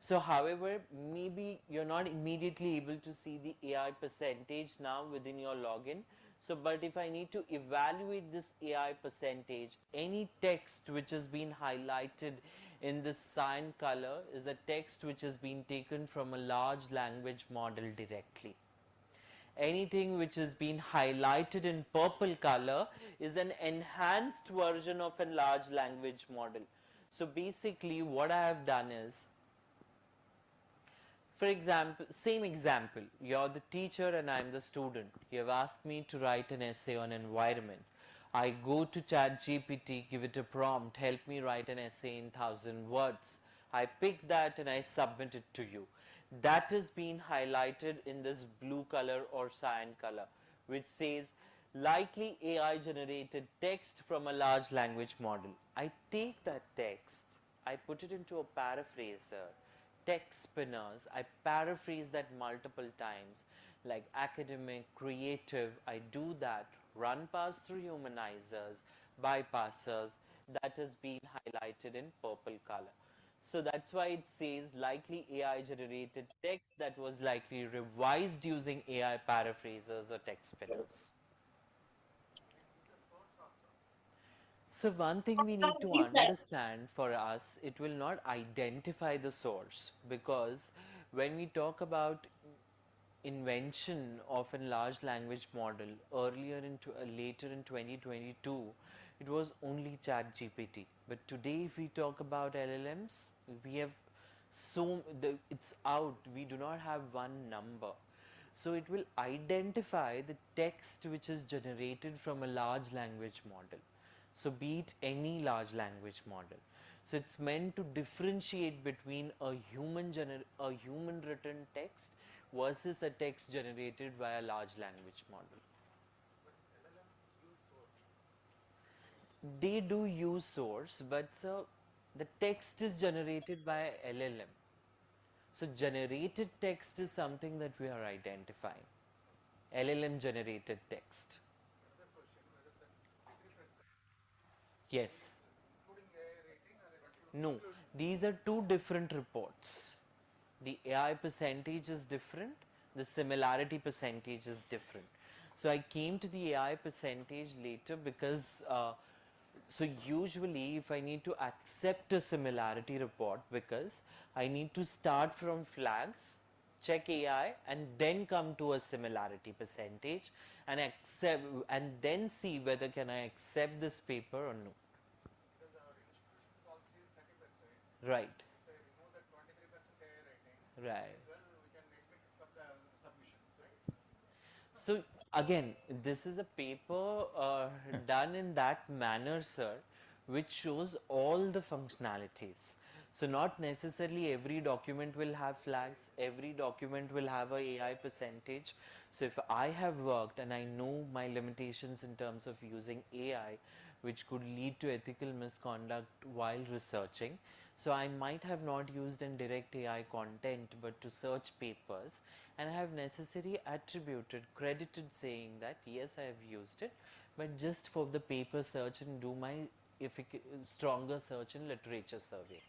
So however, maybe you're not immediately able to see the AI percentage now within your login. So, but if I need to evaluate this AI percentage, any text which has been highlighted in this cyan color is a text which has been taken from a large language model directly. Anything which has been highlighted in purple color is an enhanced version of a large language model. So basically what I have done is, for example, same example, you're the teacher and I'm the student. You have asked me to write an essay on environment. I go to ChatGPT, give it a prompt, help me write an essay in 1,000 words. I pick that and I submit it to you. That is being highlighted in this blue color or cyan color, which says likely AI generated text from a large language model. I take that text, I put it into a paraphraser, text spinners. I paraphrase that multiple times, like academic, creative. I do that, run pass through humanizers, bypassers, that is being highlighted in purple color. So that's why it says likely AI generated text that was likely revised using AI paraphrasers or text spinners. So one thing we need to understand for us, it will not identify the source, because when we talk about invention of a large language model earlier into later in 2022, it was only ChatGPT. But today if we talk about LLMs, we have it's out, we do not have one number. So it will identify the text which is generated from a large language model. So be it any large language model. So it's meant to differentiate between a human written text versus a text generated by a large language model. They do use source, but so the text is generated by LLM. So generated text is something that we are identifying. LLM generated text. Yes. No, these are two different reports. The AI percentage is different, the similarity percentage is different. So I came to the AI percentage later because so usually if I need to accept a similarity report, because I need to start from flags, check AI and then come to a similarity percentage and accept, and then see whether can I accept this paper or no. Right. Right. So again, this is a paper done in that manner, sir, which shows all the functionalities. So not necessarily every document will have flags, every document will have a AI percentage. So if I have worked and I know my limitations in terms of using AI, which could lead to ethical misconduct while researching, so I might have not used in direct AI content, but to search papers, and I have necessarily attributed, credited, saying that yes, I have used it, but just for the paper search and do my stronger search in literature survey.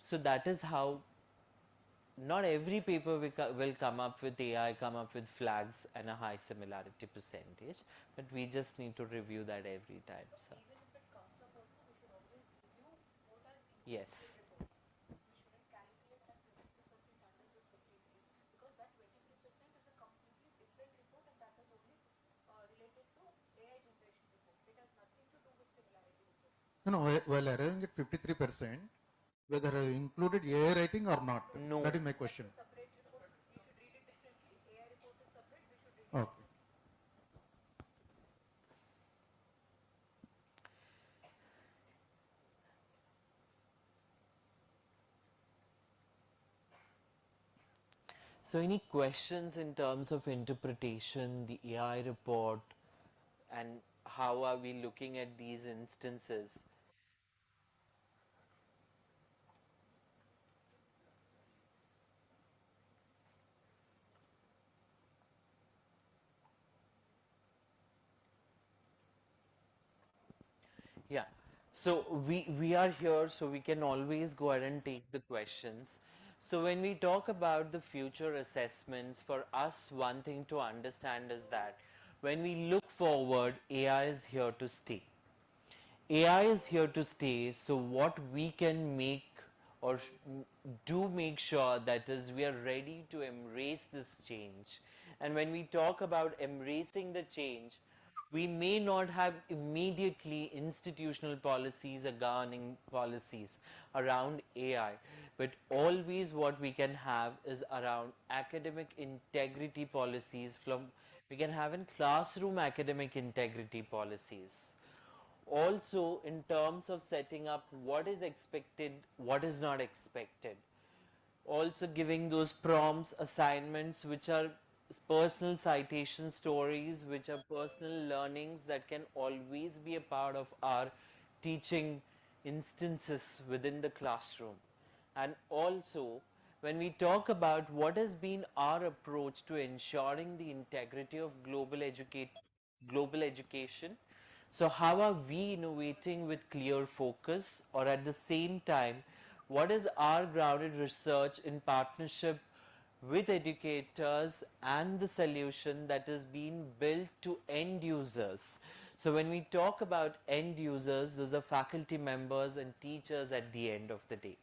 So that is how not every paper will come up with AI, come up with flags and a high similarity percentage, but we just need to review that every time. So. Yes.
No, while arriving at 53%, whether I included AI writing or not,
No.
that is my question. Okay.
So any questions in terms of interpretation, the AI report, and how are we looking at these instances? Yeah. So we are here, so we can always go ahead and take the questions. So when we talk about the future assessments, for us one thing to understand is that when we look forward, AI is here to stay. AI is here to stay, so what we can make or do make sure that is we are ready to embrace this change. And when we talk about embracing the change, we may not have immediately institutional policies or governing policies around AI, but always what we can have is around academic integrity policies from we can have in classroom academic integrity policies. Also in terms of setting up what is expected, what is not expected, also giving those prompts, assignments which are personal citation stories, which are personal learnings that can always be a part of our teaching instances within the classroom. And also when we talk about what has been our approach to ensuring the integrity of global education, so how are we innovating with clear focus, or at the same time, what is our grounded research in partnership with educators and the solution that is being built to end users? So when we talk about end users, those are faculty members and teachers at the end of the day.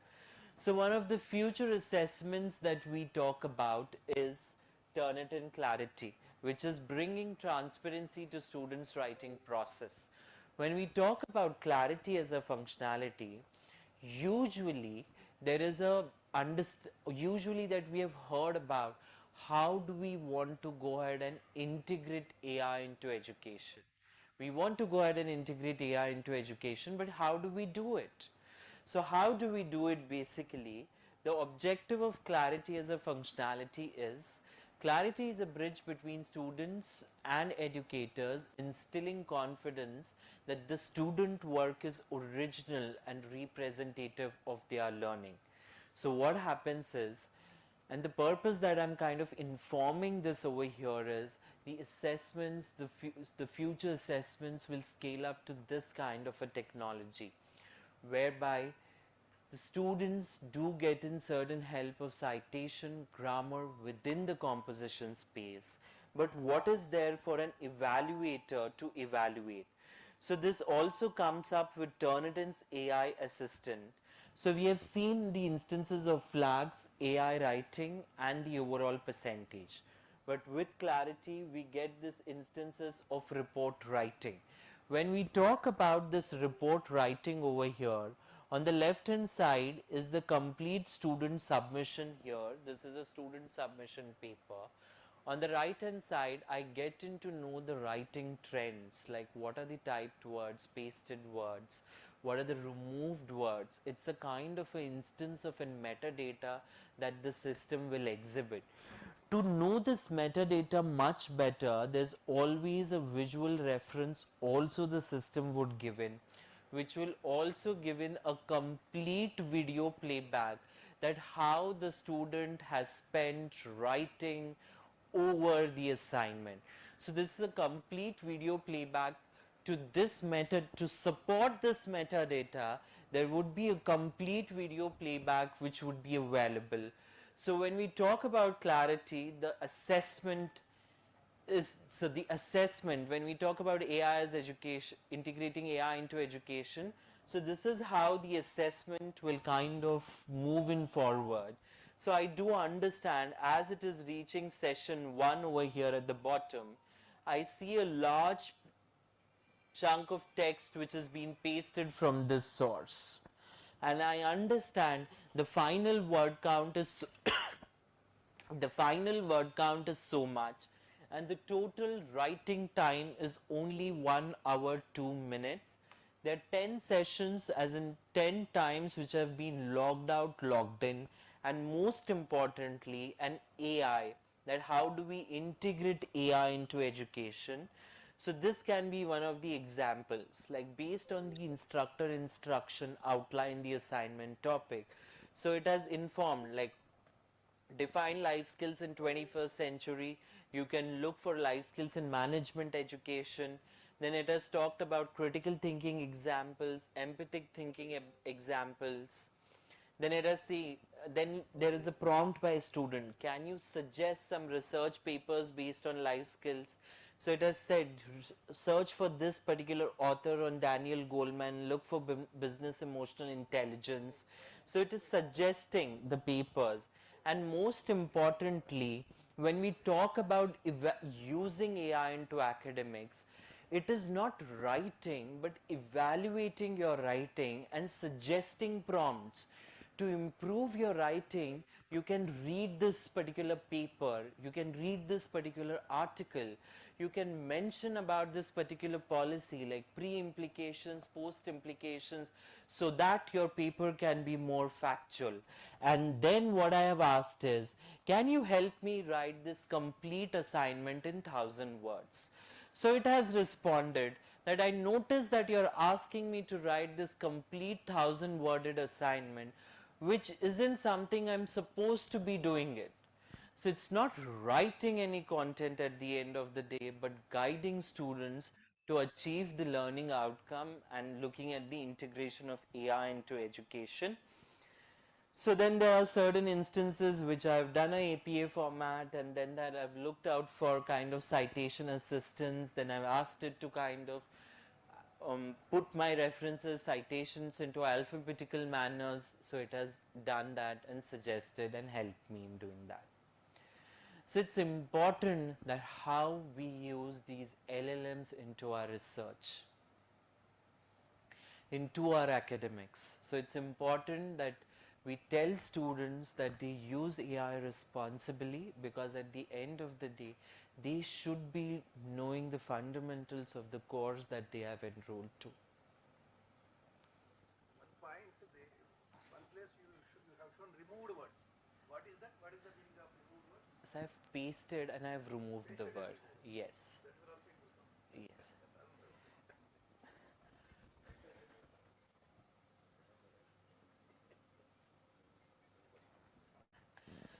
So one of the future assessments that we talk about is Turnitin Clarity, which is bringing transparency to students' writing process. When we talk about clarity as a functionality, usually there is a usually that we have heard about how do we want to go ahead and integrate AI into education. We want to go ahead and integrate AI into education, but how do we do it? So how do we do it basically? The objective of clarity as a functionality is clarity is a bridge between students and educators, instilling confidence that the student work is original and representative of their learning. So what happens is, and the purpose that I'm kind of informing this over here is the assessments, the future assessments will scale up to this kind of a technology, whereby the students do get in certain help of citation, grammar within the composition space. But what is there for an evaluator to evaluate? So this also comes up with Turnitin's AI assistant. So we have seen the instances of flags, AI writing, and the overall percentage. But with clarity, we get these instances of report writing. When we talk about this report writing over here, on the left hand side is the complete student submission here. This is a student submission paper. On the right hand side, I get into know the writing trends, like what are the typed words, pasted words, what are the removed words. It's a kind of an instance of a metadata that the system will exhibit. To know this metadata much better, there's always a visual reference also the system would give in, which will also give in a complete video playback that how the student has spent writing over the assignment. So this is a complete video playback to this method. To support this metadata, there would be a complete video playback which would be available. So when we talk about clarity, the assessment is, so the assessment, when we talk about AI as education, integrating AI into education, so this is how the assessment will kind of move in forward. So I do understand as it is reaching session 1 over here at the bottom, I see a large chunk of text which has been pasted from this source. And I understand the final word count is the final word count is so much, and the total writing time is only 1 hour 2 minutes. There are 10 sessions, as in 10 times, which have been logged out, logged in, and most importantly, an AI. That how do we integrate AI into education? So this can be one of the examples, like based on the instructor instruction outline the assignment topic. So it has informed, like, define life skills in 21st century. You can look for life skills in management education. Then it has talked about critical thinking examples, empathic thinking examples. Then it has then there is a prompt by a student. Can you suggest some research papers based on life skills? So it has said, search for this particular author on Daniel Goleman, look for business emotional intelligence. So it is suggesting the papers. And most importantly, when we talk about using AI into academics, it is not writing but evaluating your writing and suggesting prompts. To improve your writing, you can read this particular paper, you can read this particular article, you can mention about this particular policy like pre-implications, post-implications, so that your paper can be more factual. And then what I have asked is, can you help me write this complete assignment in 1,000 words? So it has responded that I noticed that you're asking me to write this complete 1,000 worded assignment, which isn't something I'm supposed to be doing it. So it's not writing any content at the end of the day, but guiding students to achieve the learning outcome and looking at the integration of AI into education. So then there are certain instances which I've done a APA format, and then that I've looked out for kind of citation assistance, then I've asked it to kind of put my references, citations into alphabetical manners, so it has done that and suggested and helped me in doing that. So it's important that how we use these LLMs into our research, into our academics. So it's important that we tell students that they use AI responsibly, because at the end of the day, they should be knowing the fundamentals of the course that they have enrolled to.
One point, one place you have shown removed words. What is that? What is the meaning of removed words?
So I've pasted and I've removed the word. Yes.
That will also improve.
Yes.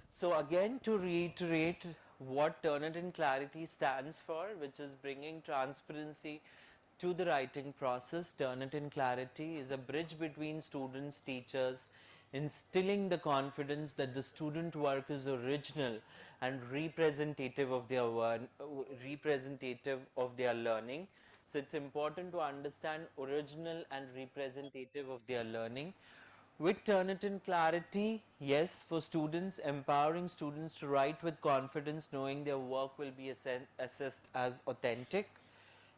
So again, to reiterate what Turnitin Clarity stands for, which is bringing transparency to the writing process. Turnitin Clarity is a bridge between students, teachers, instilling the confidence that the student work is original and representative of their learning. So it's important to understand original and representative of their learning. With Turnitin Clarity, yes, for students, empowering students to write with confidence, knowing their work will be assessed as authentic,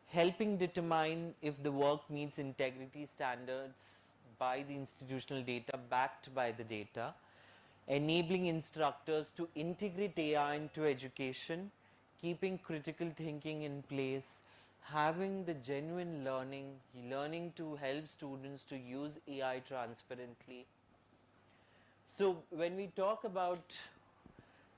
helping determine if the work meets integrity standards by the institutional data, backed by the data, enabling instructors to integrate AI into education, keeping critical thinking in place, having the genuine learning to help students to use AI transparently. So when we talk about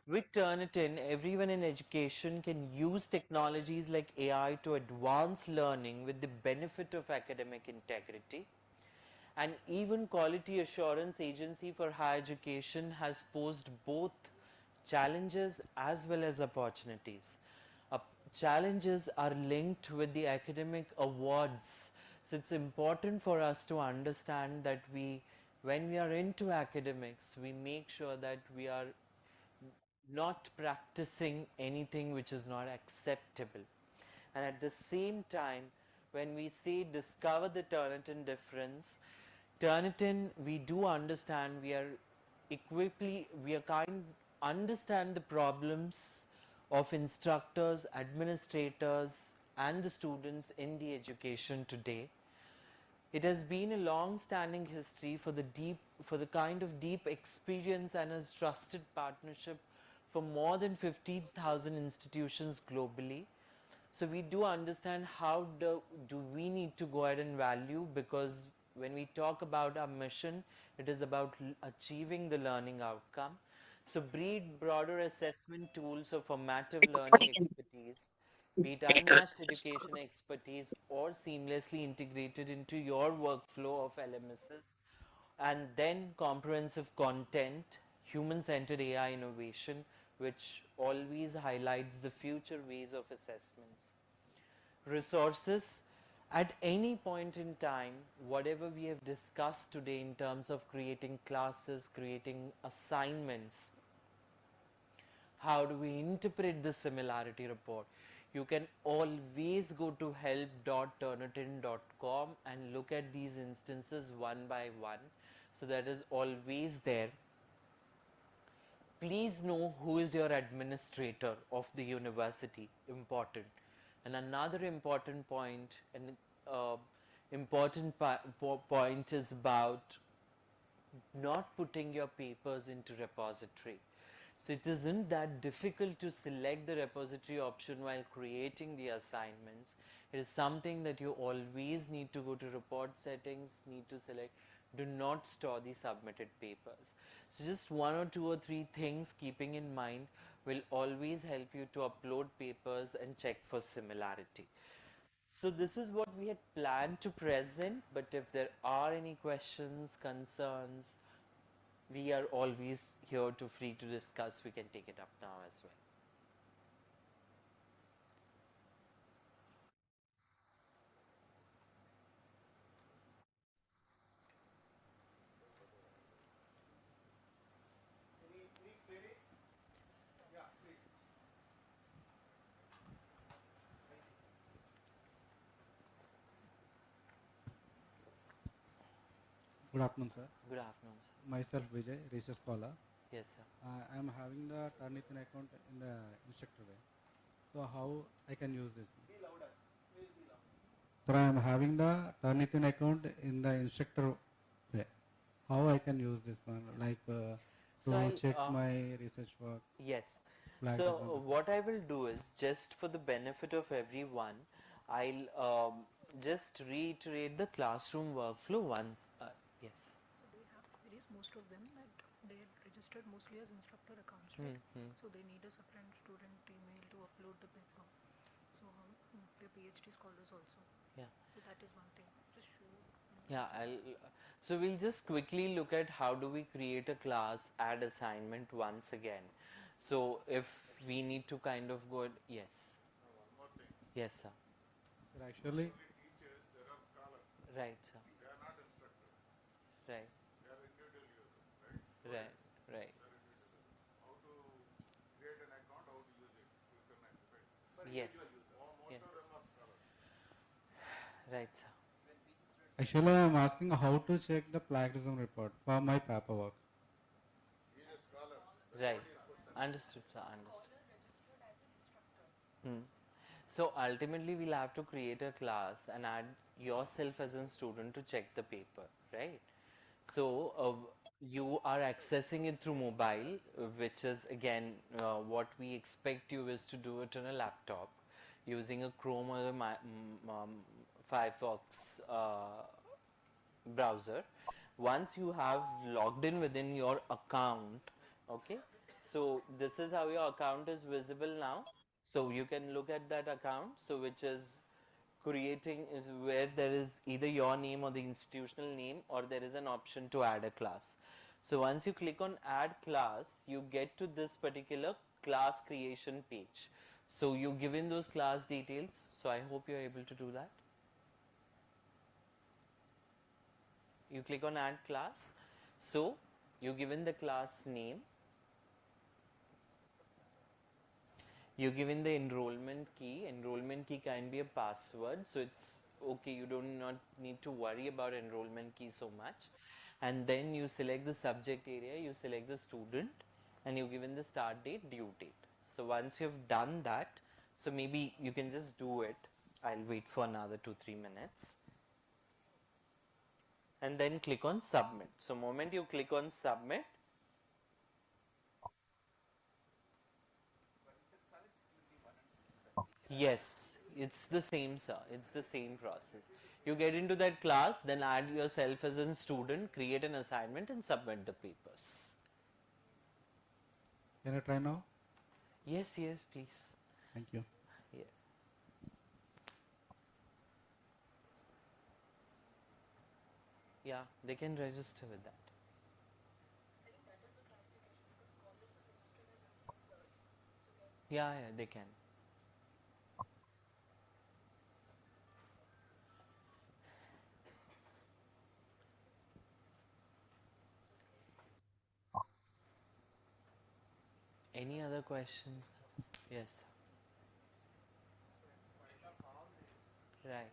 with Turnitin, everyone in education can use technologies like AI to advance learning with the benefit of academic integrity. And even Quality Assurance Agency for Higher Education has posed both challenges as well as opportunities. Challenges are linked with the academic awards. So it's important for us to understand that when we are into academics, we make sure that we are not practicing anything which is not acceptable. And at the same time, when we say discover the Turnitin difference, Turnitin, we do understand, we are understand the problems of instructors, administrators, and the students in the education today. It has been a long-standing history for the kind of deep experience and a trusted partnership for more than 15,000 institutions globally. So we do understand how do we need to go ahead and value, because when we talk about our mission, it is about achieving the learning outcome. So breed broader assessment tools of formative learning expertise, be it unmatched education expertise or seamlessly integrated into your workflow of LMSs, and then comprehensive content, human-centered AI innovation, which always highlights the future ways of assessments. Resources, At any point in time, whatever we have discussed today in terms of creating classes, creating assignments, how do we interpret the similarity report? You can always go to help.turnitin.com and look at these instances one by one. So that is always there. Please know who is your administrator of the university, important. And another important point, point is about not putting your papers into repository. So it isn't that difficult to select the repository option while creating the assignments. It is something that you always need to go to report settings, need to select, do not store the submitted papers. So just 1 or 2 or 3 things keeping in mind will always help you to upload papers and check for similarity. So this is what we had planned to present, but if there are any questions, concerns, we are always here to free to discuss. We can take it up now as well.
Good afternoon, sir.
Good afternoon, sir.
Myself Vijay, research scholar.
Yes, sir.
I am having the Turnitin account in the instructor way. So how I can use this? Sir, I am having the Turnitin account in the instructor way. How I can use this one? Like
So
to
I'll,
check my research work.
Yes.
Flag
So
development.
what I will do is, just for the benefit of everyone, I'll just reiterate the classroom workflow once. Yes.
So they have queries, most of them, that they're registered mostly as instructor accounts, right? So they need a separate student email to upload the paper. So they're PhD scholars also.
Yeah.
So that is one thing. Just show.
Yeah, so we'll just quickly look at how do we create a class, add assignment once again. So if we need to kind of go, yes.
One more thing.
Yes, sir.
Sir, actually,
Teachers, there are scholars.
Right, sir.
They are not instructors.
Right,
They are individual users, right?
right, right.
They are individual. How to create an account, how to use it, you can explain.
Yes.
Most
Yeah.
of them are scholars.
Right, sir.
actually I am asking how to check the plagiarism report for my paperwork.
He is a scholar.
Right. Understood, sir. Understood. So ultimately, we'll have to create a class and add yourself as a student to check the paper, right? So you are accessing it through mobile, which is again what we expect you is to do it on a laptop using a Chrome or a Firefox browser. Once you have logged in within your account, okay, so this is how your account is visible now. So you can look at that account, so which is creating, is where there is either your name or the institutional name, or there is an option to add a class. So once you click on add class, you get to this particular class creation page. So you give in those class details. So I hope you're able to do that. You click on add class. So you give in the class name, you give in the enrollment key can be a password, so it's okay, you do not need to worry about enrollment key so much. And then you select the subject area, you select the student, and you give in the start date, due date. So once you've done that, so maybe you can just do it. I'll wait for another 2-3 minutes. And then click on submit. So moment you click on submit, yes, it's the same, sir. It's the same process. You get into that class, then add yourself as a student, create an assignment, and submit the papers.
Can I try now?
Yes, yes, please.
Thank you.
Yes. Yeah, they can register with that. Yeah, yeah, they can. Any other questions? Yes. Right.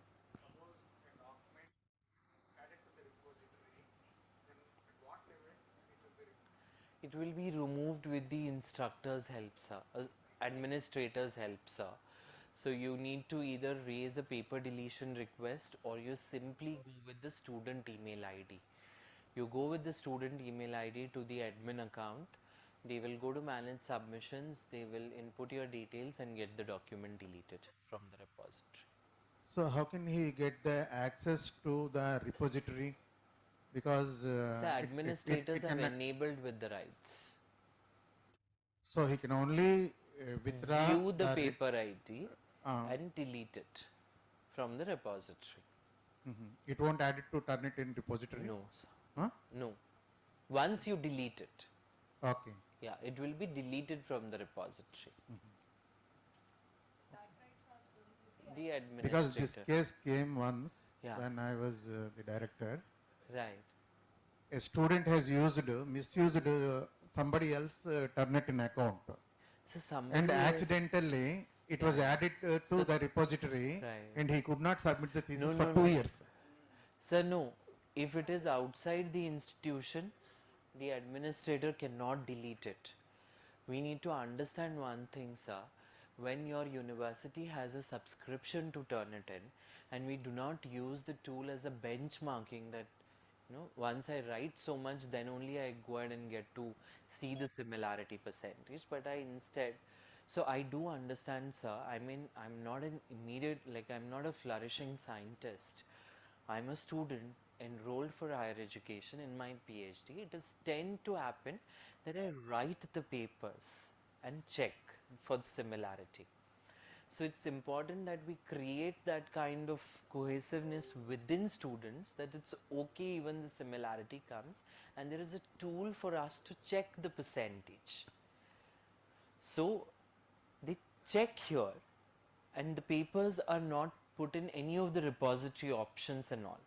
It will be removed with the instructor's help, sir, administrator's help, sir. So you need to either raise a paper deletion request or you simply go with the student email ID. You go with the student email ID to the admin account. They will go to manage submissions. They will input your details and get the document deleted from the repository.
So how can he get the access to the repository? Because
So administrators have enabled with the rights.
so he can only withdraw
View the
the
paper ID
uh,
and delete it from the repository.
It won't add it to Turnitin repository.
No, sir.
Huh?
No. Once you delete it,
Okay.
yeah, it will be deleted from the repository. The administrator.
Because this case came once
Yeah.
when I was the director.
Right.
A student has misused somebody else Turnitin account,
So somebody
and accidentally it was added to
So-
the repository,
Right.
and he could not submit the thesis
No,
for
no,
2
no.
years.
Sir, no. If it is outside the institution, the administrator cannot delete it. We need to understand one thing, sir. When your university has a subscription to Turnitin and we do not use the tool as a benchmarking that, once I write so much, then only I go ahead and get to see the similarity percentage, but I instead, so I do understand, sir. I mean, I'm not an immediate, I'm not a flourishing scientist. I'm a student enrolled for higher education in my PhD. It is tend to happen that I write the papers and check for the similarity. So it's important that we create that kind of cohesiveness within students, that it's okay even the similarity comes and there is a tool for us to check the percentage. So they check here and the papers are not put in any of the repository options and all,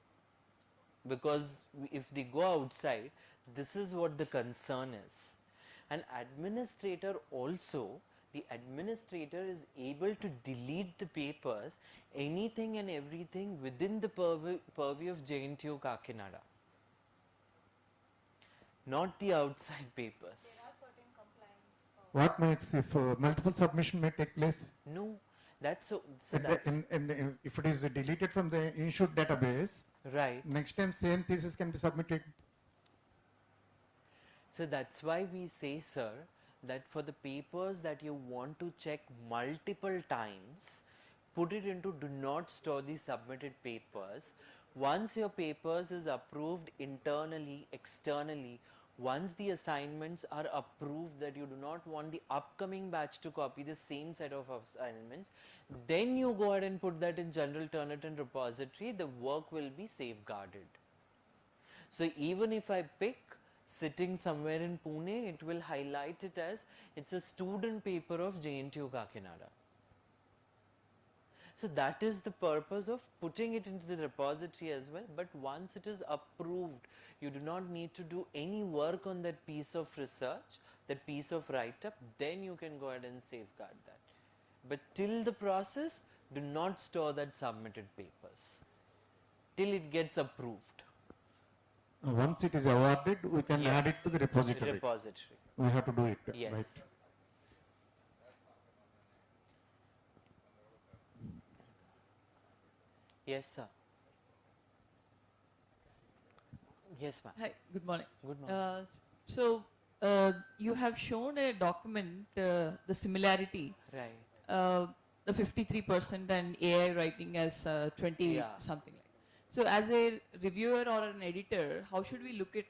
because if they go outside, this is what the concern is. An administrator also, the administrator is able to delete the papers, anything and everything within the purview of JNTU Kakinada, not the outside papers.
What makes if multiple submission may take place?
No, that's so
And
that's
if it is deleted from the issued database,
right.
next time same thesis can be submitted.
So that's why we say, sir, that for the papers that you want to check multiple times, put it into do not store the submitted papers. Once your papers is approved internally, externally, once the assignments are approved that you do not want the upcoming batch to copy the same set of assignments, then you go ahead and put that in general Turnitin repository, the work will be safeguarded. So even if I pick sitting somewhere in Pune, it will highlight it as it's a student paper of JNTU Kakinada. So that is the purpose of putting it into the repository as well. But once it is approved, you do not need to do any work on that piece of research, that piece of write-up, then you can go ahead and safeguard that. But till the process, do not store that submitted papers till it gets approved.
Once it is awarded, we can add it to the repository.
Repository.
We have to do it.
Yes.
Right.
Yes, sir. Yes, ma'am.
Hi, good morning.
Good morning.
You have shown a document, the similarity,
Right.
the 53% and AI writing as 20
Yeah.
something like. So as a reviewer or an editor, how should we look at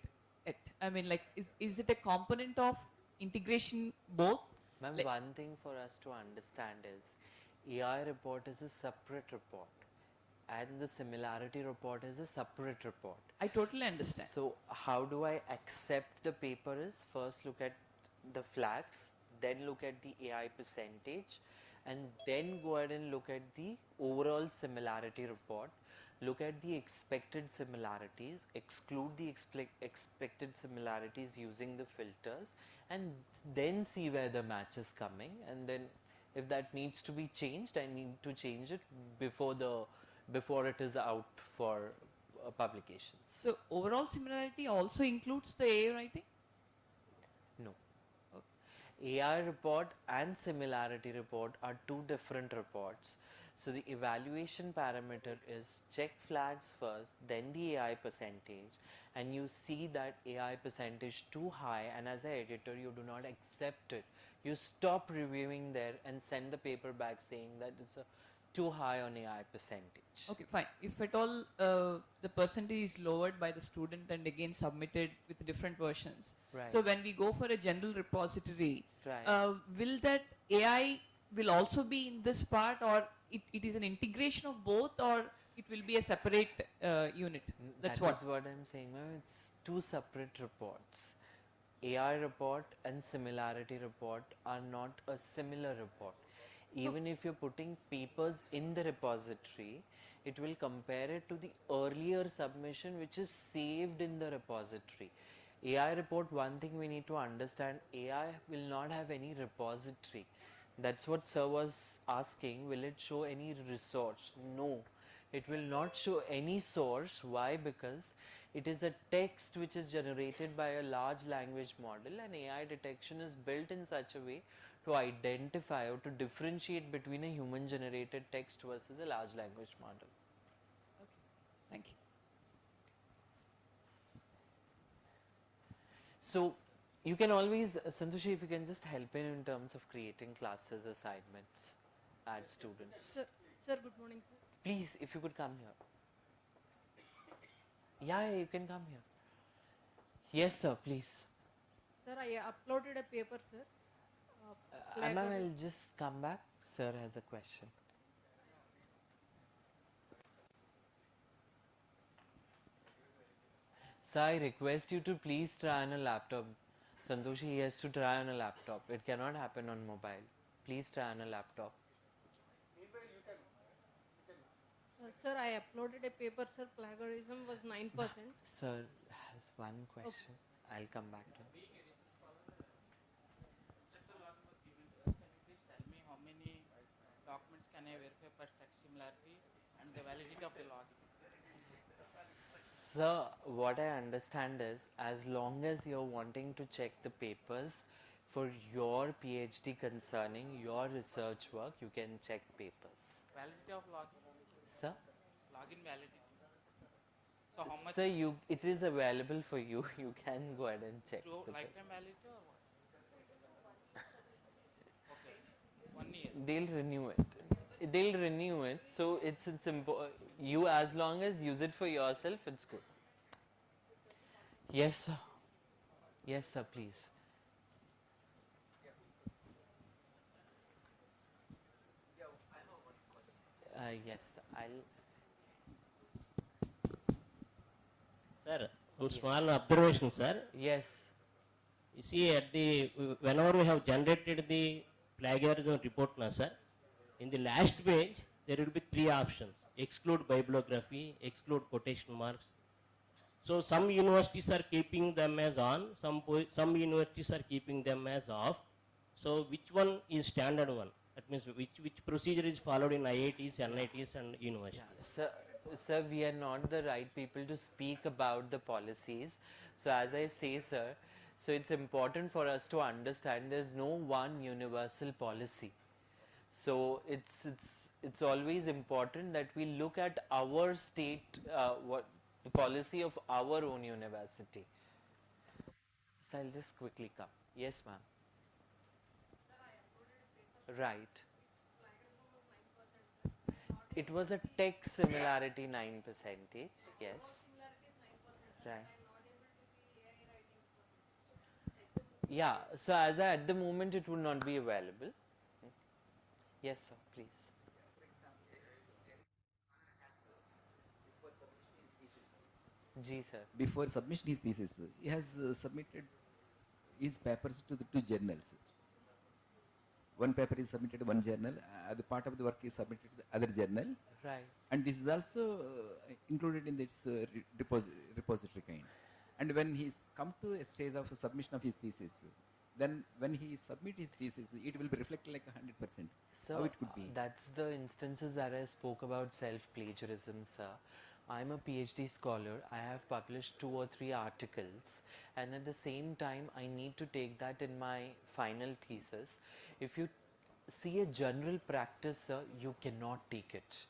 it? I mean, like, is it a component of integration both?
Ma'am,
Like-
one thing for us to understand is AI report is a separate report and the similarity report is a separate report.
I totally understand.
So how do I accept the paper is first look at the flags, then look at the AI percentage, and then go ahead and look at the overall similarity report. look at the expected similarities, exclude the expected similarities using the filters, and then see where the match is coming, and then if that needs to be changed, I need to change it before it is out for publications.
So overall similarity also includes the AI writing?
No. AI report and similarity report are two different reports. So the evaluation parameter is check flags first, then the AI percentage, and you see that AI percentage too high, and as an editor you do not accept it. You stop reviewing there and send the paper back saying that it's too high on AI percentage.
Okay, fine. If at all the percentage is lowered by the student and again submitted with different versions.
Right.
So when we go for a general repository,
Right.
will that AI will also be in this part, or it is an integration of both, or it will be a separate unit? That's
That is what I'm saying, ma'am. It's two separate reports. AI report and similarity report are not a similar report. Even if you're putting papers in the repository, it will compare it to the earlier submission which is saved in the repository. AI report, one thing we need to understand, AI will not have any repository. That's what sir was asking, will it show any resource? No, it will not show any source. Why? Because it is a text which is generated by a large language model, and AI detection is built in such a way to identify or to differentiate between a human generated text versus a large language model.
Thank you.
So you can always, Santoshi, if you can just help in terms of creating classes, assignments, add students.
Sir, good morning, sir.
Please, if you could come here. Yeah, you can come here. Yes, sir, please.
Sir, I uploaded a paper, sir.
Ma'am, I'll just come back. Sir has a question. Sir, I request you to please try on a laptop. Santoshi, he has to try on a laptop. It cannot happen on mobile. Please try on a laptop.
Sir, I uploaded a paper, sir. Plagiarism was 9%.
Sir has one question. I'll come back to him.
Tell me how many documents can I verify for text similarity and the validity of the login?
Sir, what I understand is, as long as you're wanting to check the papers for your PhD concerning your research work, you can check papers.
Validity of login?
Sir?
Login validity. So how much?
Sir, it is available for you. You can go ahead and check.
True lifetime validity or what? Okay, 1 year.
They'll renew it. They'll renew it. So it's you, as long as use it for yourself, it's good. Yes, sir. Yes, sir, please. Yes, I'll.
Sir, one small observation, sir.
Yes.
You see, whenever we have generated the plagiarism report now, sir, in the last page, there will be 3 options: exclude bibliography, exclude quotation marks. So some universities are keeping them as on, some universities are keeping them as off. So which one is standard one? That means which procedure is followed in IITs, NITs and universities?
Yeah, sir, we are not the right people to speak about the policies. So as I say, sir, so it's important for us to understand there's no one universal policy. So it's always important that we look at our state, what the policy of our own university. So I'll just quickly come. Yes, ma'am. Right. It was a text similarity 9%. Yes. Right. Yeah. So at the moment it would not be available. Yes, sir. Please. Ji, sir.
Before submission his thesis, he has submitted his papers to the 2 journals. one paper is submitted to one journal, the part of the work is submitted to the other journal,
Right.
and this is also included in this repository kind. And when he's come to a stage of submission of his thesis, then when he submit his thesis, it will be reflected like 100%.
So
How it could be?
that's the instances that I spoke about self-plagiarism, sir. I'm a PhD scholar. I have published 2 or 3 articles, and at the same time, I need to take that in my final thesis. If you see a general practice, sir, you cannot take it.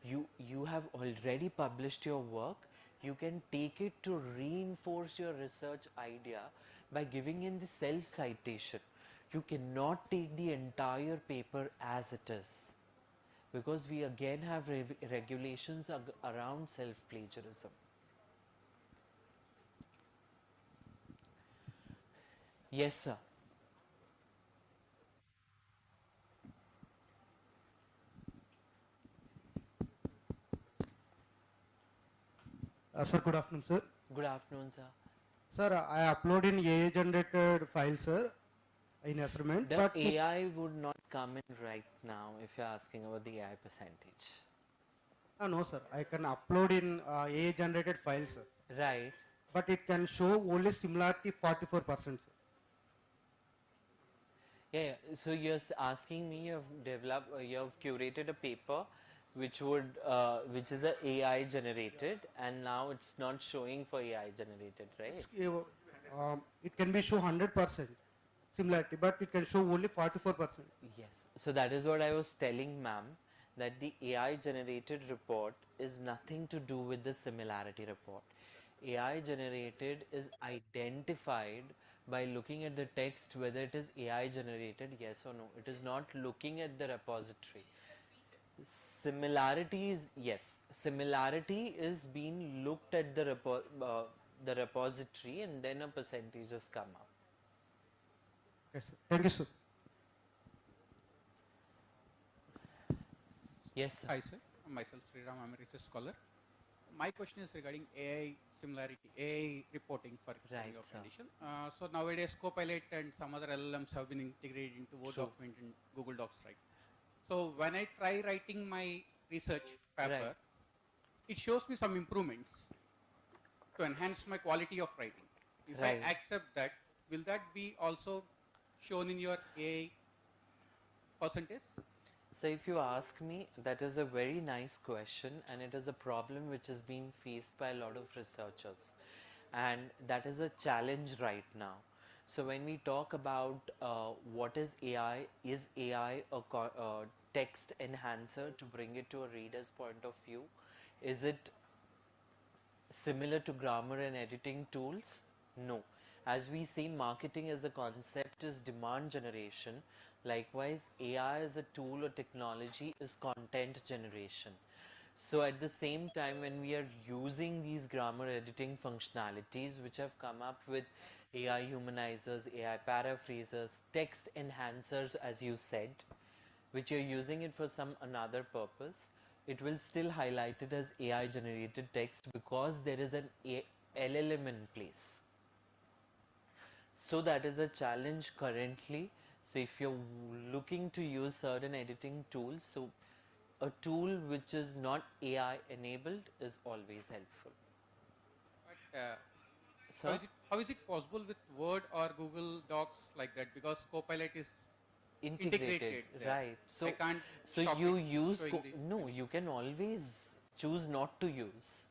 You have already published your work. You can take it to reinforce your research idea by giving in the self citation. You cannot take the entire paper as it is, because we again have regulations around self plagiarism. Yes, sir.
Sir, good afternoon, sir.
Good afternoon, sir.
Sir, I upload in AI generated file, sir, in assignment.
The
But
AI would not come in right now if you're asking about the AI percentage.
no, sir. I can upload in AI generated file, sir.
Right.
But it can show only similarity 44%, sir.
Yeah, so you're asking me, you've curated a paper which which is a AI generated, and now it's not showing for AI generated, right?
It can be show 100% similarity, but it can show only 44%.
Yes, so that is what I was telling ma'am, that the AI generated report is nothing to do with the similarity report. AI generated is identified by looking at the text whether it is AI generated, yes or no. It is not looking at the repository. Similarities, yes, similarity is being looked at the repository, and then a percentage has come up.
Yes, sir. Thank you, sir.
Yes, sir.
Hi, sir. Myself, Sriram, I'm a research scholar. My question is regarding AI similarity, AI reporting for
Right,
your
sir.
condition. So nowadays, Copilot and some other LLMs have been integrated into Word
True.
document and Google Docs, right? So when I try writing my research paper,
Right.
it shows me some improvements to enhance my quality of writing. If
Right.
I accept that, will that be also shown in your AI percentage?
So if you ask me, that is a very nice question, and it is a problem which is being faced by a lot of researchers, and that is a challenge right now. So when we talk about what is AI a text enhancer to bring it to a reader's point of view? Is it similar to grammar and editing tools? No. As we say, marketing as a concept is demand generation. Likewise, AI as a tool or technology is content generation. So at the same time, when we are using these grammar editing functionalities which have come up with AI humanizers, AI paraphrasers, text enhancers, as you said, which you're using it for some another purpose, it will still highlight it as AI generated text because there is an LLM in place. So that is a challenge currently. So if you're looking to use certain editing tools, so a tool which is not AI enabled is always helpful.
But
Sir?
how is it possible with Word or Google Docs like that? Because Copilot is
Integrated,
there.
right? So
I can't
so
stop
you
it
use
showing the
no, you can always choose not to use.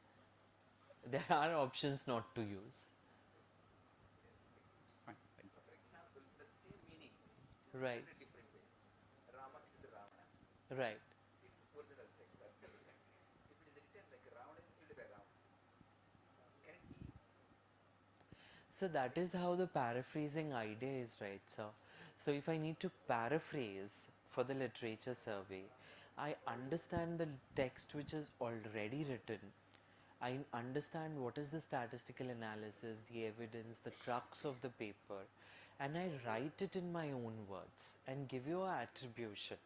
There are options not to use.
Fine, thank you.
For example, the same meaning
Right.
in a different way. Rama is Ravana.
Right.
It's original text. If it is written like Ravana is killed by Ravana, can it be?
So that is how the paraphrasing idea is, right, sir? So if I need to paraphrase for the literature survey, I understand the text which is already written. I understand what is the statistical analysis, the evidence, the crux of the paper, and I write it in my own words and give you an attribution.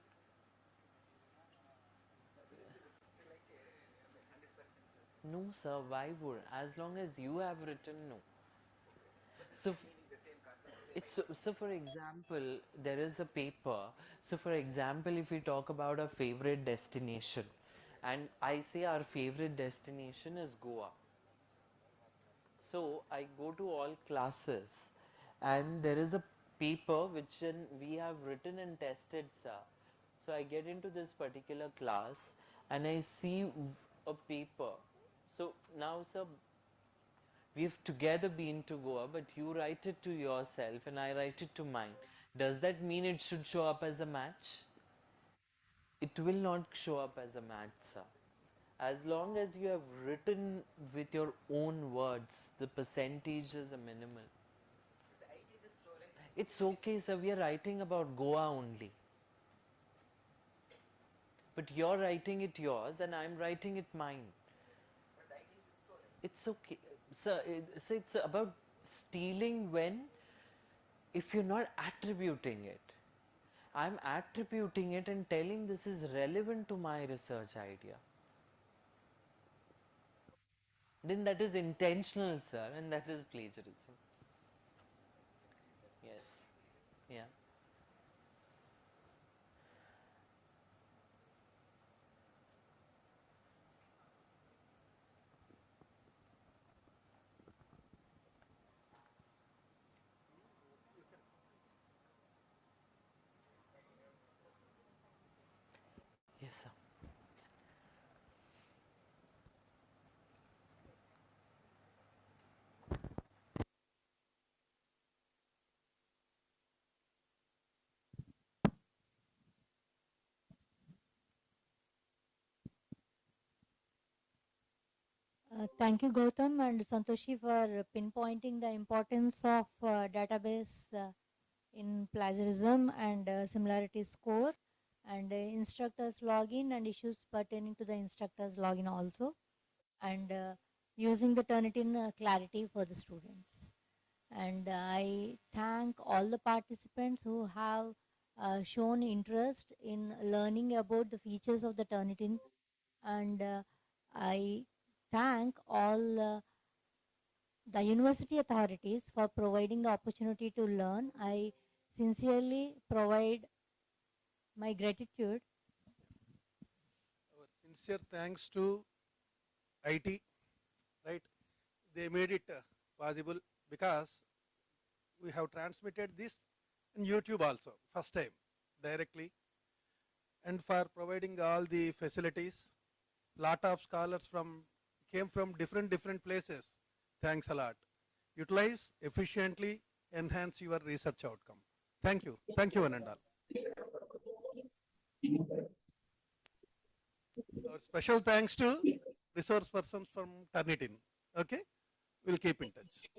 No, sir, why would? As long as you have written, no. So,
Meaning the same concept.
It's so for example, there is a paper. So for example, if we talk about a favorite destination, and I say our favorite destination is Goa. So I go to all classes, and there is a paper which we have written and tested, sir. So I get into this particular class and I see a paper. So now, sir, we've together been to Goa, but you write it to yourself and I write it to mine. Does that mean it should show up as a match? It will not show up as a match, sir. As long as you have written with your own words, the percentage is a minimal. It's okay, sir. We are writing about Goa only. But you're writing it yours and I'm writing it mine. It's okay. Sir, so it's about stealing when, if you're not attributing it. I'm attributing it and telling this is relevant to my research idea. Then that is intentional, sir, and that is plagiarism. Yes. Yeah. Yes, sir.
Thank you, Gautam and Santoshi, for pinpointing the importance of database in plagiarism and similarity score, and instructors login and issues pertaining to the instructors login also, and using the Turnitin clarity for the students. And I thank all the participants who have shown interest in learning about the features of the Turnitin, and I thank all the university authorities for providing the opportunity to learn. I sincerely provide my gratitude.
Our sincere thanks to IT, right? They made it possible because we have transmitted this in YouTube also, first time, directly, and for providing all the facilities. Lot of scholars came from different places. Thanks a lot. Utilize efficiently, enhance your research outcome. Thank you. Thank you, one and all. Our special thanks to resource persons from Turnitin. Okay, we'll keep in touch.